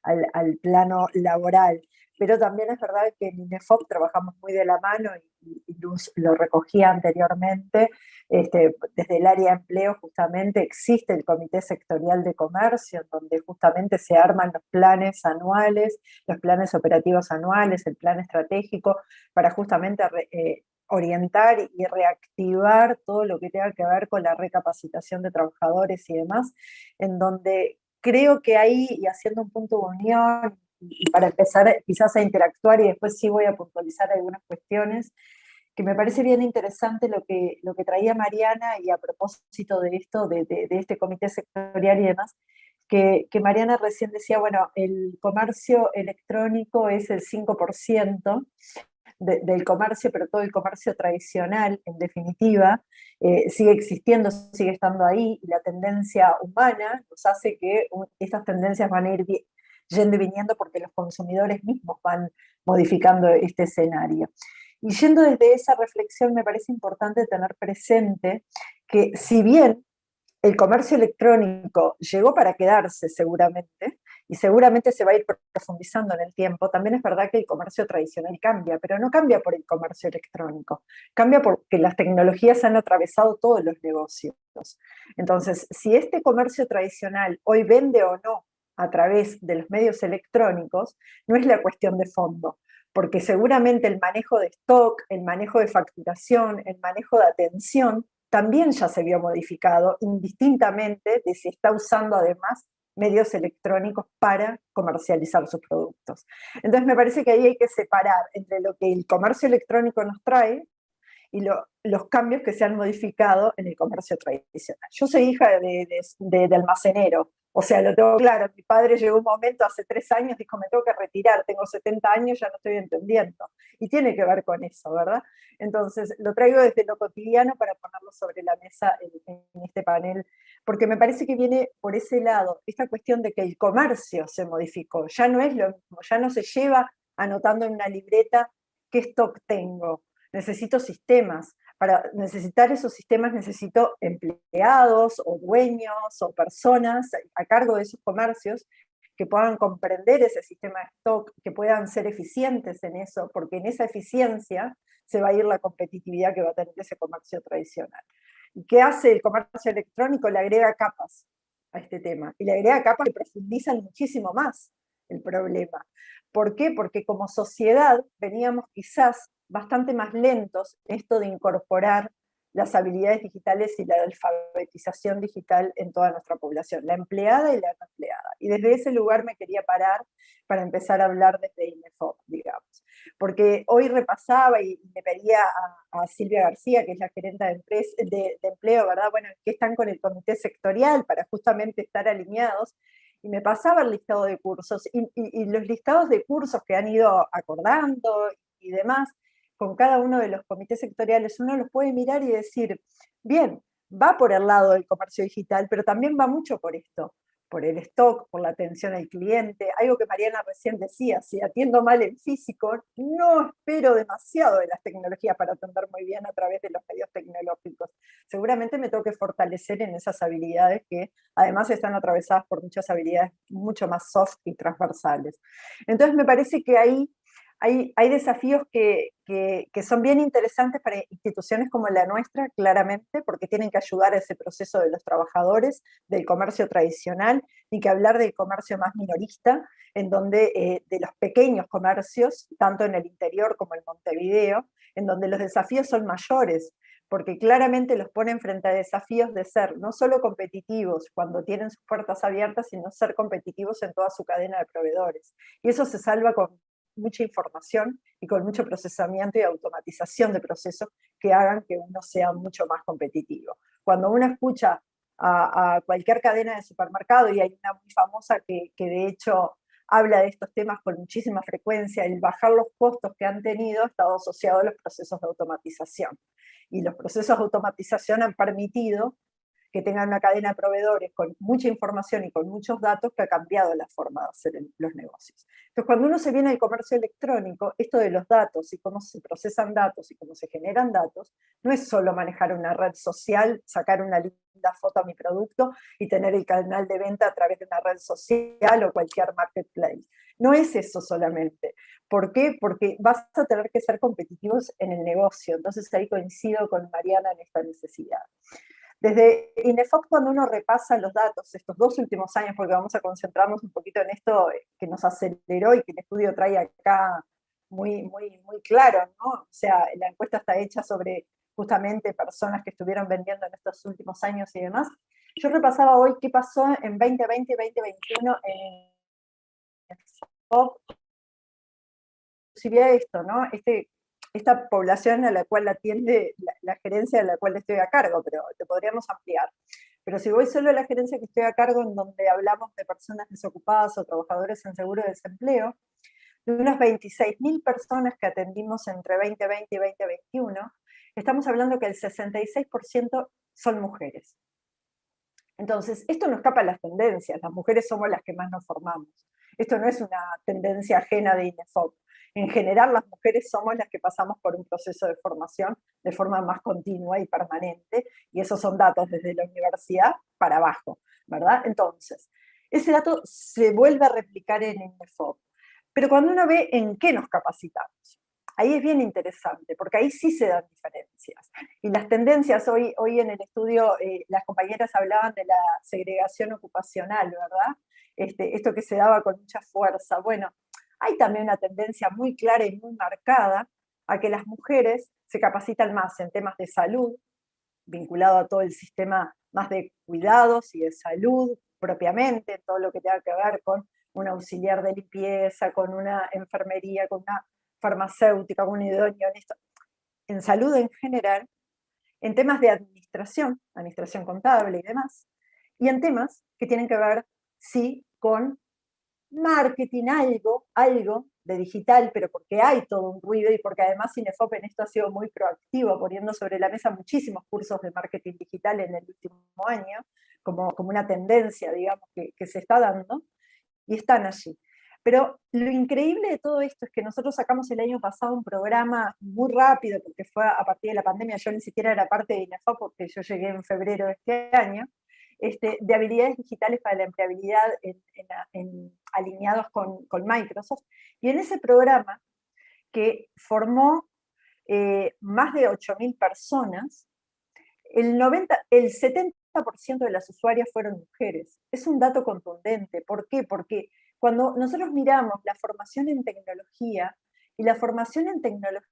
al plano laboral. Pero también es verdad que en INEFOP trabajamos muy de la mano, y Luz lo recogía anteriormente, desde el área de empleo justamente existe el Comité Sectorial de Comercio, en donde justamente se arman los planes anuales, los planes operativos anuales, el plan estratégico, para justamente orientar y reactivar todo lo que tenga que ver con la recapacitación de trabajadores y demás, en donde creo que ahí, y haciendo un punto de unión, y para empezar quizás a interactuar, y después sí voy a puntualizar algunas cuestiones, que me parece bien interesante lo que traía Mariana, y a propósito de esto, de este comité sectorial y demás, que Mariana recién decía, bueno, el comercio electrónico es el 5% del comercio, pero todo el comercio tradicional, en definitiva, sigue existiendo, sigue estando ahí, y la tendencia humana nos hace que estas tendencias van a ir yendo y viniendo porque los consumidores mismos van modificando este escenario. Y yendo desde esa reflexión, me parece importante tener presente que si bien el comercio electrónico llegó para quedarse seguramente, y seguramente se va a ir profundizando en el tiempo, también es verdad que el comercio tradicional cambia, pero no cambia por el comercio electrónico, cambia porque las tecnologías han atravesado todos los negocios. Entonces, si este comercio tradicional hoy vende o no a través de los medios electrónicos, no es la cuestión de fondo, porque seguramente el manejo de stock, el manejo de facturación, el manejo de atención, también ya se vio modificado, indistintamente de si está usando además medios electrónicos para comercializar sus productos. Entonces me parece que ahí hay que separar entre lo que el comercio electrónico nos trae y los cambios que se han modificado en el comercio tradicional. Yo soy hija de almacenero, o sea, lo tengo claro. Mi padre llegó un momento hace 3 años, dijo, me tengo que retirar, tengo 70 años, ya no estoy entendiendo. Y tiene que ver con eso, ¿verdad? Entonces, lo traigo desde lo cotidiano para ponerlo sobre la mesa en este panel, porque me parece que viene por ese lado, esta cuestión de que el comercio se modificó, ya no es lo mismo, ya no se lleva anotando en una libreta qué stock tengo. Necesito sistemas. Para necesitar esos sistemas necesito empleados o dueños o personas a cargo de esos comercios que puedan comprender ese sistema de stock, que puedan ser eficientes en eso, porque en esa eficiencia se va a ir la competitividad que va a tener ese comercio tradicional. ¿Y qué hace el comercio electrónico? Le agrega capas a este tema, y le agrega capas que profundizan muchísimo más el problema. ¿Por qué? Porque como sociedad veníamos quizás bastante más lentos esto de incorporar las habilidades digitales y la alfabetización digital en toda nuestra población, la empleada y la no empleada. Y desde ese lugar me quería parar para empezar a hablar desde INEFOP, digamos. Porque hoy repasaba y le pedía a Silvia García, que es la gerenta de empleo, ¿verdad? Bueno, que están con el comité sectorial para justamente estar alineados, y me pasaba el listado de cursos, y los listados de cursos que han ido acordando y demás, con cada uno de los comités sectoriales, uno los puede mirar y decir, bien, va por el lado del comercio digital, pero también va mucho por esto, por el stock, por la atención al cliente, algo que Mariana recién decía, si atiendo mal en físico, no espero demasiado de las tecnologías para atender muy bien a través de los medios tecnológicos. Seguramente me tengo que fortalecer en esas habilidades que además están atravesadas por muchas habilidades mucho más soft y transversales. Entonces me parece que ahí hay desafíos que son bien interesantes para instituciones como la nuestra, claramente, porque tienen que ayudar a ese proceso de los trabajadores, del comercio tradicional, ni que hablar del comercio más minorista, en donde de los pequeños comercios, tanto en el interior como en Montevideo, en donde los desafíos son mayores, porque claramente los ponen frente a desafíos de ser no solo competitivos cuando tienen sus puertas abiertas, sino ser competitivos en toda su cadena de proveedores. Y eso se salva con mucha información y con mucho procesamiento y automatización de procesos que hagan que uno sea mucho más competitivo. Cuando uno escucha a cualquier cadena de supermercado, y hay una muy famosa que de hecho habla de estos temas con muchísima frecuencia, el bajar los costos que han tenido ha estado asociado a los procesos de automatización. Y los procesos de automatización han permitido que tengan una cadena de proveedores con mucha información y con muchos datos que ha cambiado la forma de hacer los negocios. Entonces, cuando uno se viene al comercio electrónico, esto de los datos y cómo se procesan datos y cómo se generan datos, no es solo manejar una red social, sacar una linda foto a mi producto y tener el canal de venta a través de una red social o cualquier marketplace. No es eso solamente. ¿Por qué? Porque vas a tener que ser competitivos en el negocio. Entonces ahí coincido con Mariana en esta necesidad. Desde INEFOP, cuando uno repasa los datos estos 2 últimos años, porque vamos a concentrarnos un poquito en esto que nos aceleró y que el estudio trae acá muy claro, ¿no? O sea, la encuesta está hecha sobre justamente personas que estuvieron vendiendo en estos últimos años y demás. Yo repasaba hoy qué pasó en 2020 y 2021 en INEFOP, inclusive esto, ¿no? Esta población a la cual atiende la gerencia de la cual estoy a cargo, pero te podríamos ampliar. Pero si voy solo a la gerencia que estoy a cargo, en donde hablamos de personas desocupadas o trabajadores en seguro de desempleo, de unas 26.000 personas que atendimos entre 2020 y 2021, estamos hablando que el 66% son mujeres. Entonces, esto no escapa a las tendencias, las mujeres somos las que más nos formamos. Esto no es una tendencia ajena de INEFOP. En general, las mujeres somos las que pasamos por un proceso de formación de forma más continua y permanente, y esos son datos desde la universidad para abajo, ¿verdad? Entonces, ese dato se vuelve a replicar en INEFOP. Pero cuando uno ve en qué nos capacitamos, ahí es bien interesante, porque ahí sí se dan diferencias. Y las tendencias, hoy en el estudio, las compañeras hablaban de la segregación ocupacional, ¿verdad? Esto que se daba con mucha fuerza. Bueno, hay también una tendencia muy clara y muy marcada a que las mujeres se capacitan más en temas de salud, vinculado a todo el sistema más de cuidados y de salud propiamente, todo lo que tenga que ver con un auxiliar de limpieza, con una enfermería, con una farmacéutica, con un idóneo en salud en general, en temas de administración contable y demás, y en temas que tienen que ver, sí, con marketing, algo de digital, pero porque hay todo un ruido y porque además Cinefop en esto ha sido muy proactivo, poniendo sobre la mesa muchísimos cursos de marketing digital en el último año, como una tendencia, digamos, que se está dando, y están allí. Pero lo increíble de todo esto es que nosotros sacamos el año pasado un programa muy rápido, porque fue a partir de la pandemia, yo ni siquiera era parte de INEFOP, porque yo llegué en febrero de este año, de habilidades digitales para la empleabilidad alineados con Microsoft. Y en ese programa, que formó más de 8.000 personas, el 70% de las usuarias fueron mujeres. Es un dato contundente. ¿Por qué? Porque cuando nosotros miramos la formación en tecnología, y la formación en tecnología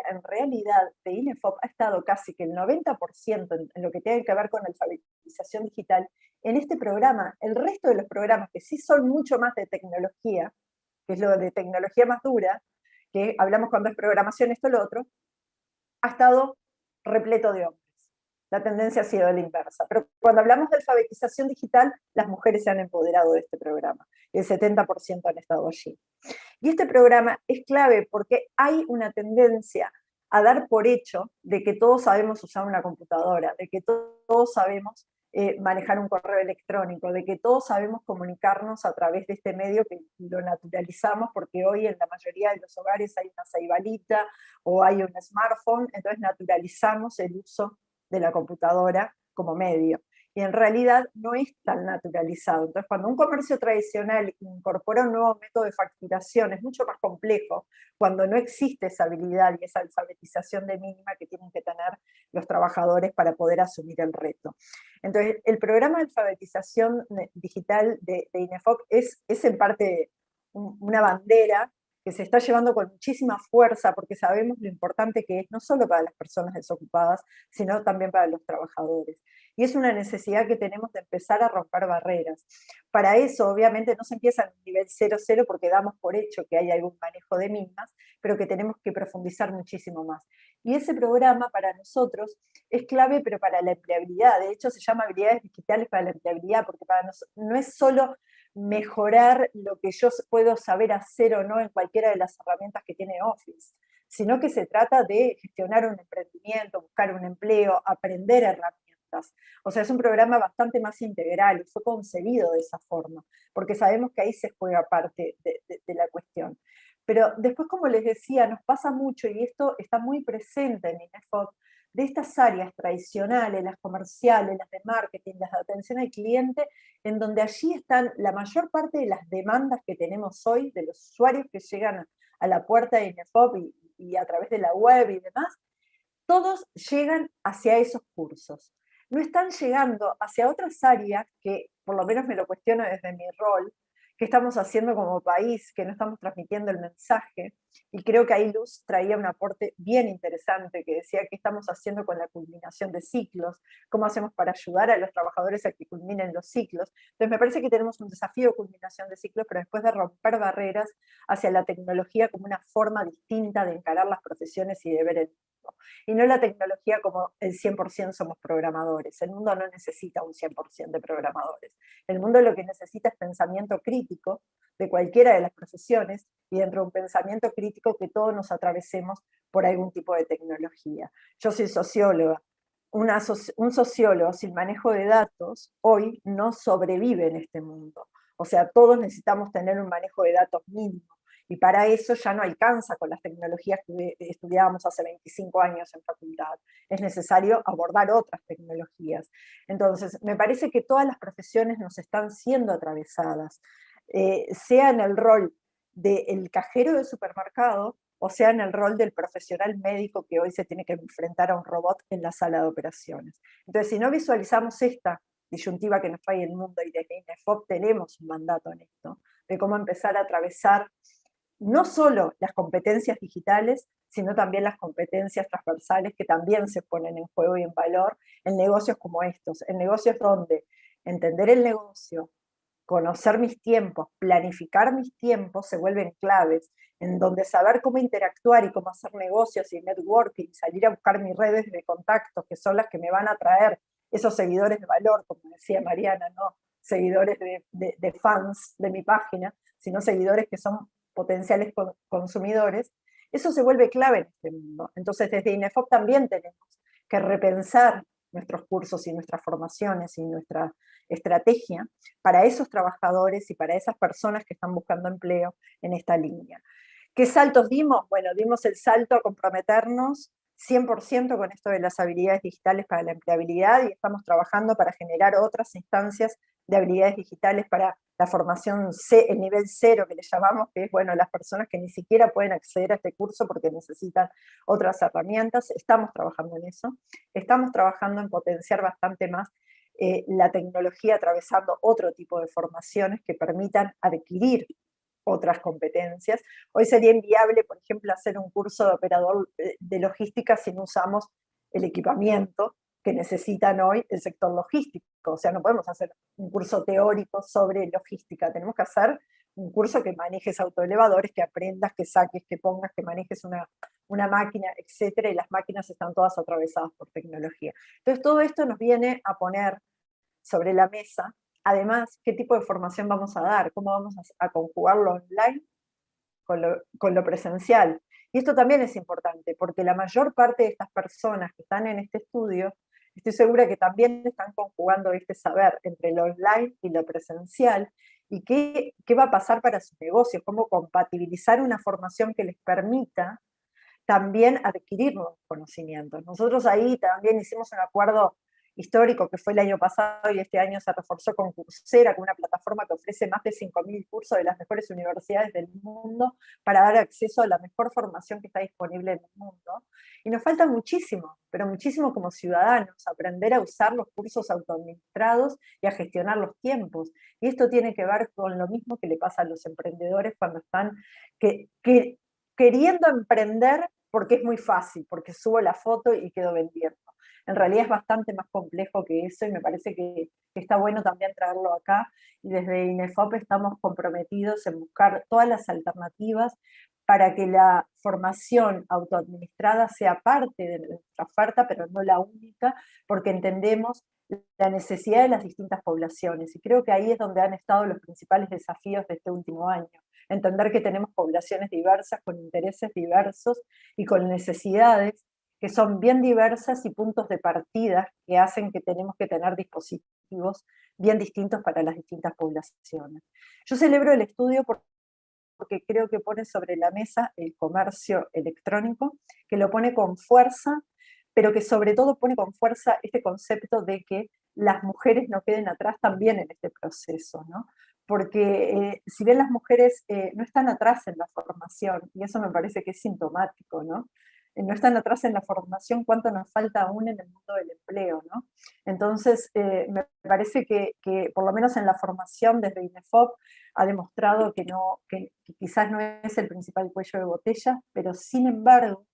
en realidad de INEFOP ha estado casi que el 90% en lo que tiene que ver con alfabetización digital en este programa. El resto de los programas que sí son mucho más de tecnología, que es lo de tecnología más dura, que hablamos cuando es programación, esto, lo otro, ha estado repleto de hombres. La tendencia ha sido la inversa. Pero cuando hablamos de alfabetización digital, las mujeres se han empoderado de este programa. El 70% han estado allí. Y este programa es clave porque hay una tendencia a dar por hecho de que todos sabemos usar una computadora, de que todos sabemos manejar un correo electrónico, de que todos sabemos comunicarnos a través de este medio que lo naturalizamos, porque hoy en la mayoría de los hogares hay una ceibalita o hay un smartphone, entonces naturalizamos el uso de la computadora como medio. Y en realidad no es tan naturalizado. Entonces, cuando un comercio tradicional incorpora un nuevo método de facturación, es mucho más complejo cuando no existe esa habilidad y esa alfabetización de mínima que tienen que tener los trabajadores para poder asumir el reto. Entonces, el programa de alfabetización digital de INEFOP es en parte una bandera que se está llevando con muchísima fuerza, porque sabemos lo importante que es, no solo para las personas desocupadas, sino también para los trabajadores. Y es una necesidad que tenemos de empezar a romper barreras. Para eso, obviamente, no se empieza en un nivel 0-0 porque damos por hecho que hay algún manejo de mismas, pero que tenemos que profundizar muchísimo más. Y ese programa para nosotros es clave, pero para la empleabilidad. De hecho, se llama habilidades digitales para la empleabilidad, porque para nosotros no es solo mejorar lo que yo puedo saber hacer o no en cualquiera de las herramientas que tiene Office, sino que se trata de gestionar un emprendimiento, buscar un empleo, aprender herramientas. O sea, es un programa bastante más integral y fue concebido de esa forma, porque sabemos que ahí se juega parte de la cuestión. Pero después, como les decía, nos pasa mucho, y esto está muy presente en INEFOP, de estas áreas tradicionales, las comerciales, las de marketing, las de atención al cliente, en donde allí están la mayor parte de las demandas que tenemos hoy, de los usuarios que llegan a la puerta de INEFOP y a través de la web y demás, todos llegan hacia esos cursos. No están llegando hacia otras áreas que, por lo menos me lo cuestiono desde mi rol, que estamos haciendo como país, que no estamos transmitiendo el mensaje, y creo que ahí Luz traía un aporte bien interesante, que decía qué estamos haciendo con la culminación de ciclos, cómo hacemos para ayudar a los trabajadores a que culminen los ciclos. Entonces me parece que tenemos un desafío de culminación de ciclos, pero después de romper barreras hacia la tecnología como una forma distinta de encarar las profesiones y de ver Y no la tecnología como el 100% somos programadores. El mundo no necesita un 100% de programadores. El mundo lo que necesita es pensamiento crítico de cualquiera de las profesiones, y dentro de un pensamiento crítico que todos nos atravesemos por algún tipo de tecnología. Yo soy socióloga. Un sociólogo sin manejo de datos hoy no sobrevive en este mundo. O sea, todos necesitamos tener un manejo de datos mínimo, y para eso ya no alcanza con las tecnologías que estudiábamos hace 25 años en facultad. Es necesario abordar otras tecnologías. Entonces, me parece que todas las profesiones nos están siendo atravesadas, sea en el rol del cajero de supermercado, o sea en el rol del profesional médico que hoy se tiene que enfrentar a un robot en la sala de operaciones. Entonces, si no visualizamos esta disyuntiva que nos trae el mundo, y desde INEFOP tenemos un mandato en esto, de cómo empezar a atravesar no solo las competencias digitales, sino también las competencias transversales que también se ponen en juego y en valor en negocios como estos, en negocios donde entender el negocio, conocer mis tiempos, planificar mis tiempos se vuelven claves, en donde saber cómo interactuar y cómo hacer negocios y networking, salir a buscar mis redes de contactos, que son las que me van a traer esos seguidores de valor, como decía Mariana, no seguidores de fans de mi página, sino seguidores que son potenciales consumidores, eso se vuelve clave en este mundo. Entonces, desde INEFOP también tenemos que repensar nuestros cursos y nuestras formaciones y nuestra estrategia para esos trabajadores y para esas personas que están buscando empleo en esta línea. ¿Qué saltos dimos? Bueno, dimos el salto a comprometernos 100% con esto de las habilidades digitales para la empleabilidad, y estamos trabajando para generar otras instancias de habilidades digitales para la formación el nivel 0 que le llamamos, que es, bueno, las personas que ni siquiera pueden acceder a este curso porque necesitan otras herramientas. Estamos trabajando en eso, estamos trabajando en potenciar bastante más la tecnología, atravesando otro tipo de formaciones que permitan adquirir otras competencias. Hoy sería inviable, por ejemplo, hacer un curso de operador de logística si no usamos el equipamiento que necesitan hoy el sector logístico. O sea, no podemos hacer un curso teórico sobre logística, tenemos que hacer un curso que manejes autoelevadores, que aprendas, que saques, que pongas, que manejes una máquina, etcétera, y las máquinas están todas atravesadas por tecnología. Entonces, todo esto nos viene a poner sobre la mesa, además, qué tipo de formación vamos a dar, cómo vamos a conjugar lo online con lo presencial. Y esto también es importante, porque la mayor parte de estas personas que están en este estudio, estoy segura que también están conjugando este saber entre lo online y lo presencial, y qué va a pasar para sus negocios, cómo compatibilizar una formación que les permita también adquirir nuevos conocimientos. Nosotros ahí también hicimos un acuerdo histórico que fue el año pasado, y este año se reforzó con Coursera, con una plataforma que ofrece más de 5.000 cursos de las mejores universidades del mundo para dar acceso a la mejor formación que está disponible en el mundo. Y nos falta muchísimo, pero muchísimo como ciudadanos, aprender a usar los cursos autoadministrados y a gestionar los tiempos. Y esto tiene que ver con lo mismo que le pasa a los emprendedores cuando están queriendo emprender porque es muy fácil, porque subo la foto y quedo vendiendo. En realidad es bastante más complejo que eso, y me parece que está bueno también traerlo acá, y desde INEFOP estamos comprometidos en buscar todas las alternativas para que la formación autoadministrada sea parte de nuestra oferta, pero no la única, porque entendemos la necesidad de las distintas poblaciones, y creo que ahí es donde han estado los principales desafíos de este último año. Entender que tenemos poblaciones diversas, con intereses diversos y con necesidades que son bien diversas, y puntos de partida que hacen que tenemos que tener dispositivos bien distintos para las distintas poblaciones. Yo celebro el estudio porque creo que pone sobre la mesa el comercio electrónico, que lo pone con fuerza, pero que sobre todo pone con fuerza este concepto de que las mujeres no queden atrás también en este proceso, ¿no? Porque si bien las mujeres no están atrás en la formación, y eso me parece que es sintomático, ¿no? No están atrás en la formación, cuánto nos falta aún en el mundo del empleo, ¿no? Entonces, me parece que por lo menos en la formación desde INEFOP ha demostrado que quizás no es el principal cuello de botella, pero sin embargo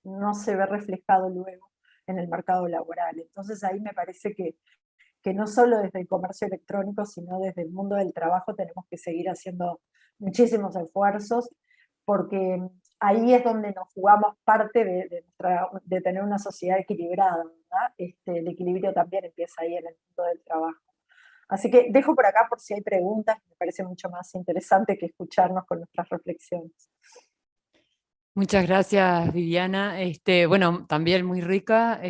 no se ve reflejado luego en el mercado laboral. Entonces ahí me parece que no solo desde el comercio electrónico, sino desde el mundo del trabajo tenemos que seguir haciendo muchísimos esfuerzos, porque ahí es donde nos jugamos parte de tener una sociedad equilibrada, ¿verdad? El equilibrio también empieza ahí en el mundo del trabajo. Así que dejo por acá por si hay preguntas, me parece mucho más interesante que escucharnos con nuestras reflexiones. Muchas gracias, Viviana. Bueno, también muy rica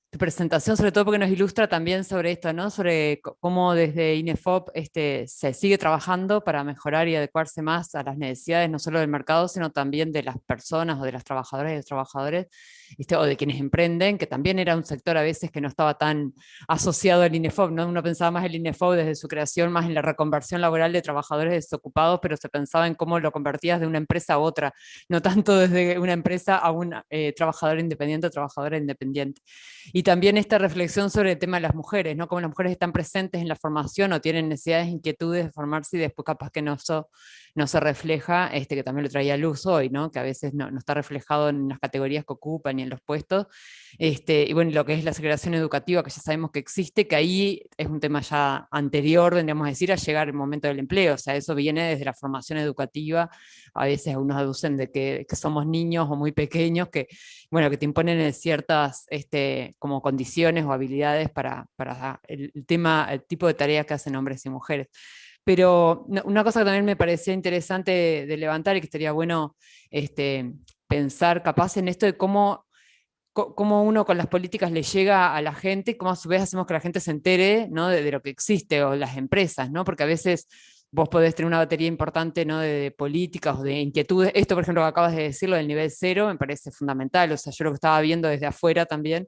tu presentación, sobre todo porque nos ilustra también sobre esto, ¿no? Sobre cómo desde INEFOP se sigue trabajando para mejorar y adecuarse más a las necesidades, no solo del mercado, sino también de las personas o de las trabajadoras y los trabajadores, o de quienes emprenden, que también era un sector a veces que no estaba tan asociado al INEFOP, ¿no? Uno pensaba más el INEFOP desde su creación, más en la reconversión laboral de trabajadores desocupados, pero se pensaba en cómo lo convertías de una empresa a otra, no tanto desde una empresa a un trabajador independiente o trabajadora independiente. Y también esta reflexión sobre el tema de las mujeres, ¿no? Cómo las mujeres están presentes en la formación o tienen necesidades, inquietudes de formarse y después capaz que no se refleja, que también lo traía luz hoy, ¿no? Que a veces no está reflejado en las categorías que ocupan y en los puestos. Y bueno, lo que es la segregación educativa, que ya sabemos que existe, que ahí es un tema ya anterior, vendríamos a decir, a llegar el momento del empleo. O sea, eso viene desde la formación educativa. A veces algunos aducen de que somos niños o muy pequeños, bueno, que te imponen ciertas como condiciones o habilidades para el tipo de tareas que hacen hombres y mujeres. Pero una cosa que también me parecía interesante de levantar y que estaría bueno pensar capaz en esto de cómo uno con las políticas le llega a la gente y cómo a su vez hacemos que la gente se entere, ¿no? de lo que existe o las empresas, ¿no? Porque a veces vos podés tener una batería importante, ¿no? de políticas o de inquietudes. Esto, por ejemplo, que acabas de decirlo del nivel cero, me parece fundamental. O sea, yo lo que estaba viendo desde afuera también,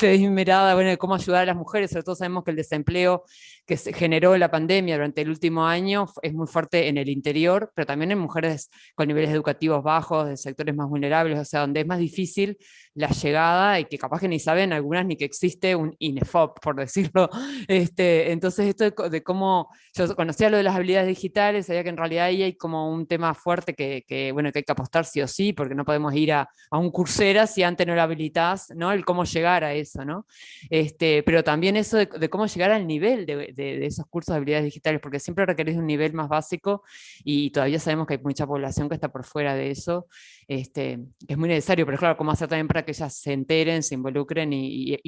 de mi mirada, bueno, de cómo ayudar a las mujeres. Sobre todo sabemos que el desempleo que se generó la pandemia durante el último año es muy fuerte en el interior, pero también en mujeres con niveles educativos bajos, de sectores más vulnerables, o sea, donde es más difícil la llegada y que capaz que ni saben algunas ni que existe un INEFOP, por decirlo. Entonces, esto de cómo yo conocía lo de las habilidades digitales, sabía que en realidad ahí hay como un tema fuerte bueno, que hay que apostar sí o sí, porque no podemos ir a un Coursera si antes no lo habilitás, ¿no? El cómo llegar a eso, ¿no? Pero también eso de cómo llegar al nivel de esos cursos de habilidades digitales, porque siempre requerís un nivel más básico y todavía sabemos que hay mucha población que está por fuera de eso, es muy necesario, pero claro, cómo hacer también para que ellas se enteren, se involucren y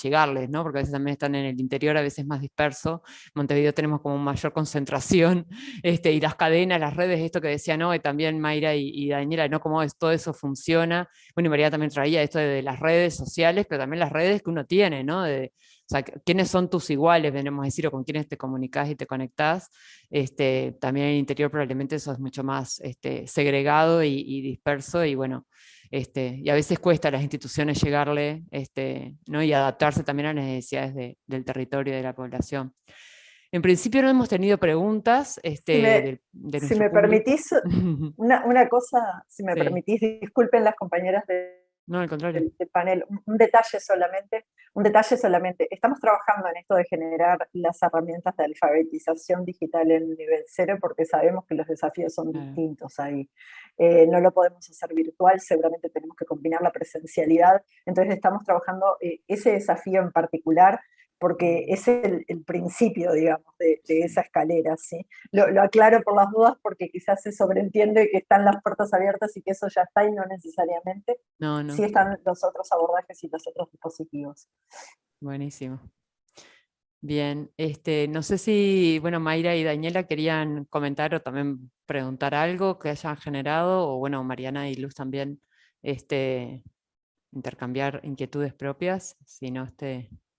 llegarles, ¿no? Porque a veces también están en el interior, a veces más disperso. En Montevideo tenemos como mayor concentración, y las cadenas, las redes, esto que decían hoy también Mayra y Daniela, ¿no? Cómo todo eso funciona. Bueno, y María también traía esto de las redes sociales, pero también las redes que uno tiene, ¿no? O sea, quiénes son tus iguales, venimos a decir, o con quiénes te comunicas y te conectás. También en el interior probablemente eso es mucho más segregado y disperso, y bueno, y a veces cuesta a las instituciones llegarle, ¿no? Y adaptarse también a las necesidades del territorio y de la población. En principio no hemos tenido preguntas de Si nuestro me público. permitís, una cosa, si me Sí. permitís, disculpen las compañeras No, al contrario. del panel, un detalle solamente. Estamos trabajando en esto de generar las herramientas de alfabetización digital en nivel cero porque sabemos que los desafíos son distintos ahí. No lo podemos hacer virtual, seguramente tenemos que combinar la presencialidad, entonces estamos trabajando ese desafío en particular porque es el principio, digamos, de esa escalera, ¿sí? Lo aclaro por las dudas porque quizás se sobreentiende que están las puertas abiertas y que eso ya está y no necesariamente. No. Sí están los otros abordajes y los otros dispositivos. Buenísimo. Bien, no sé si, bueno, Mayra y Daniela querían comentar o también preguntar algo que hayan generado, o bueno, Mariana y Luz también, intercambiar inquietudes propias, si no,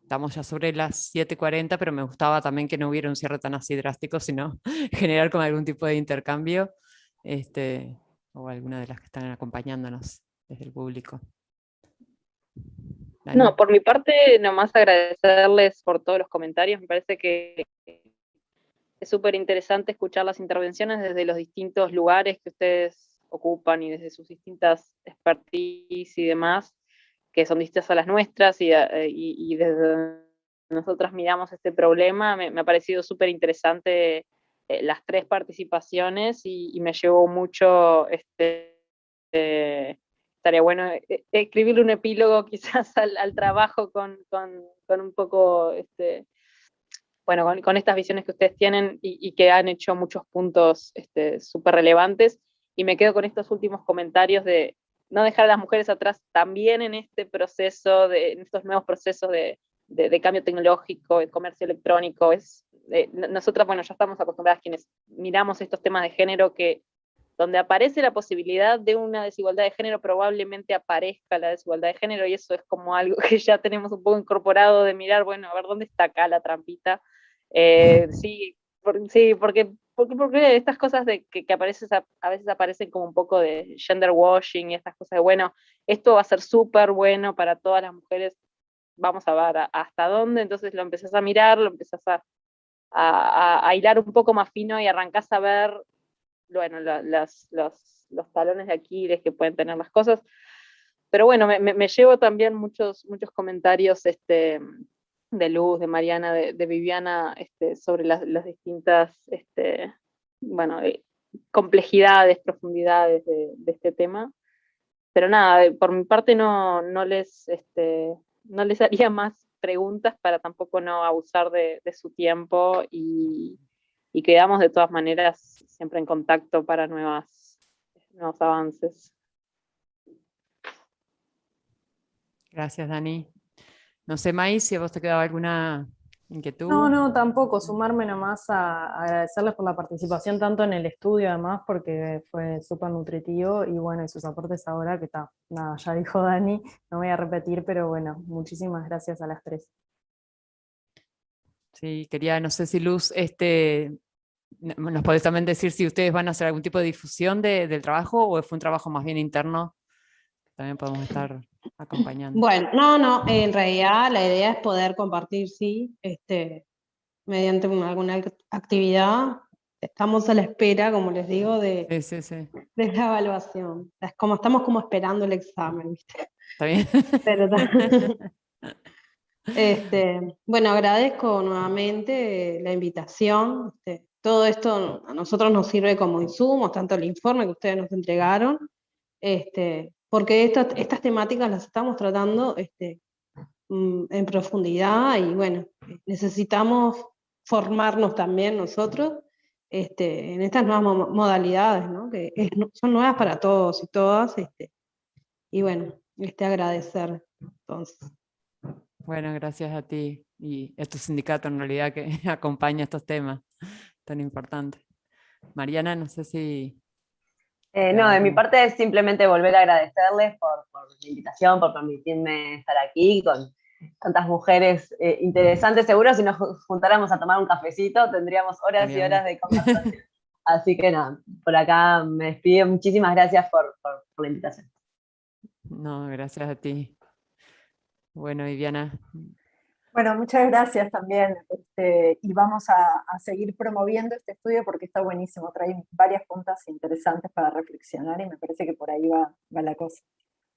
estamos ya sobre las 7:40, pero me gustaba también que no hubiera un cierre tan así drástico, sino generar como algún tipo de intercambio, o alguna de las que están acompañándonos desde el público. Dani. No, por mi parte, nomás agradecerles por todos los comentarios. Me parece que es súper interesante escuchar las intervenciones desde los distintos lugares que ustedes ocupan y desde sus distintas expertise y demás, que son distintas a las nuestras, y desde nosotras miramos este problema. Me ha parecido súper interesante las tres participaciones y me llevó mucho estaría bueno escribirle un epílogo quizás al trabajo con un poco, bueno, con estas visiones que ustedes tienen y que han hecho muchos puntos súper relevantes. y me quedo con estos últimos comentarios de no dejar a las mujeres atrás también en este proceso, en estos nuevos procesos de cambio tecnológico, el comercio electrónico. Nosotras, bueno, ya estamos acostumbradas quienes miramos estos temas de género, que donde aparece la posibilidad de una desigualdad de género, probablemente aparezca la desigualdad de género, y eso es como algo que ya tenemos un poco incorporado de mirar, bueno, a ver dónde está acá la trampita. Sí, porque estas cosas que a veces aparecen como un poco de gender washing y estas cosas de, bueno, esto va a ser súper bueno para todas las mujeres, vamos a ver hasta dónde. Entonces lo empezás a mirar, lo empezás a hilar un poco más fino y arrancás a ver, bueno, los talones de Aquiles que pueden tener las cosas. Pero bueno, me llevo también muchos comentarios de Luz, de Mariana, de Viviana, sobre las distintas bueno, complejidades, profundidades de este tema. Pero nada, por mi parte no les haría más preguntas para tampoco no abusar de su tiempo, y quedamos de todas maneras siempre en contacto para nuevos avances. Gracias, Dani. No sé, Mai, si a vos te quedaba alguna inquietud. No, tampoco, sumarme nomás a agradecerles por la participación tanto en el estudio además, porque fue súper nutritivo, y bueno, y sus aportes ahora, que está, nada, ya dijo Dani, no voy a repetir, pero bueno, muchísimas gracias a las tres. Sí, quería, no sé si Luz, nos podés también decir si ustedes van a hacer algún tipo de difusión del trabajo, o fue un trabajo más bien interno, también podemos estar acompañando. Bueno, no, en realidad la idea es poder compartir, sí, mediante alguna actividad. Estamos a la espera, como les digo, de Sí. la evaluación. Es como estamos como esperando el examen, ¿viste? ¿Está bien? Pero bueno, agradezco nuevamente la invitación. Todo esto a nosotros nos sirve como insumos, tanto el informe que ustedes nos entregaron, porque estas temáticas las estamos tratando en profundidad, y bueno, necesitamos formarnos también nosotros en estas nuevas modalidades, ¿no? Que son nuevas para todos y todas, y bueno, agradecer entonces. Bueno, gracias a ti y a tu sindicato en realidad que acompaña estos temas tan importantes. Mariana, no sé si... No, de mi parte es simplemente volver a agradecerles por la invitación, por permitirme estar aquí con tantas mujeres interesantes. Seguro si nos juntáramos a tomar un cafecito tendríamos horas y horas de conversación. Así que nada, por acá me despido. Muchísimas gracias por la invitación. No, gracias a ti. Bueno, Viviana. Bueno, muchas gracias también, y vamos a seguir promoviendo este estudio porque está buenísimo, trae varias puntas interesantes para reflexionar, y me parece que por ahí va la cosa.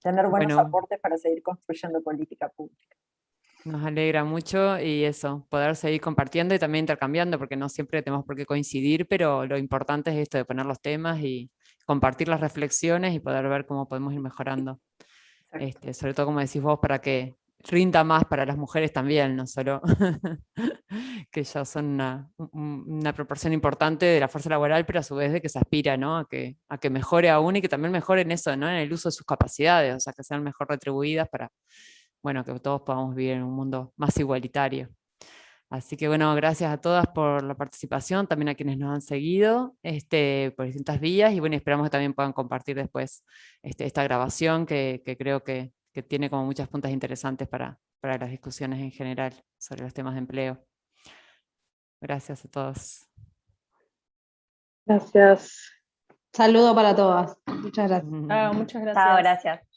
Tener buenos aportes para seguir construyendo política pública. Nos alegra mucho, y eso, poder seguir compartiendo y también intercambiando, porque no siempre tenemos por qué coincidir, pero lo importante es esto de poner los temas y compartir las reflexiones y poder ver cómo podemos ir mejorando. Sobre todo, como decís vos, para que rinda más para las mujeres también, no solo que ya son una proporción importante de la fuerza laboral, pero a su vez de que se aspira, ¿no? a que mejore aún, y que también mejoren eso, ¿no? En el uso de sus capacidades, o sea, que sean mejor retribuidas para, bueno, que todos podamos vivir en un mundo más igualitario. Así que bueno, gracias a todas por la participación, también a quienes nos han seguido por distintas vías, y bueno, esperamos que también puedan compartir después esta grabación que creo que tiene como muchas puntas interesantes para las discusiones en general sobre los temas de empleo. Gracias a todos. Gracias. Saludo para todas. Muchas gracias. Muchas gracias. Chao, gracias.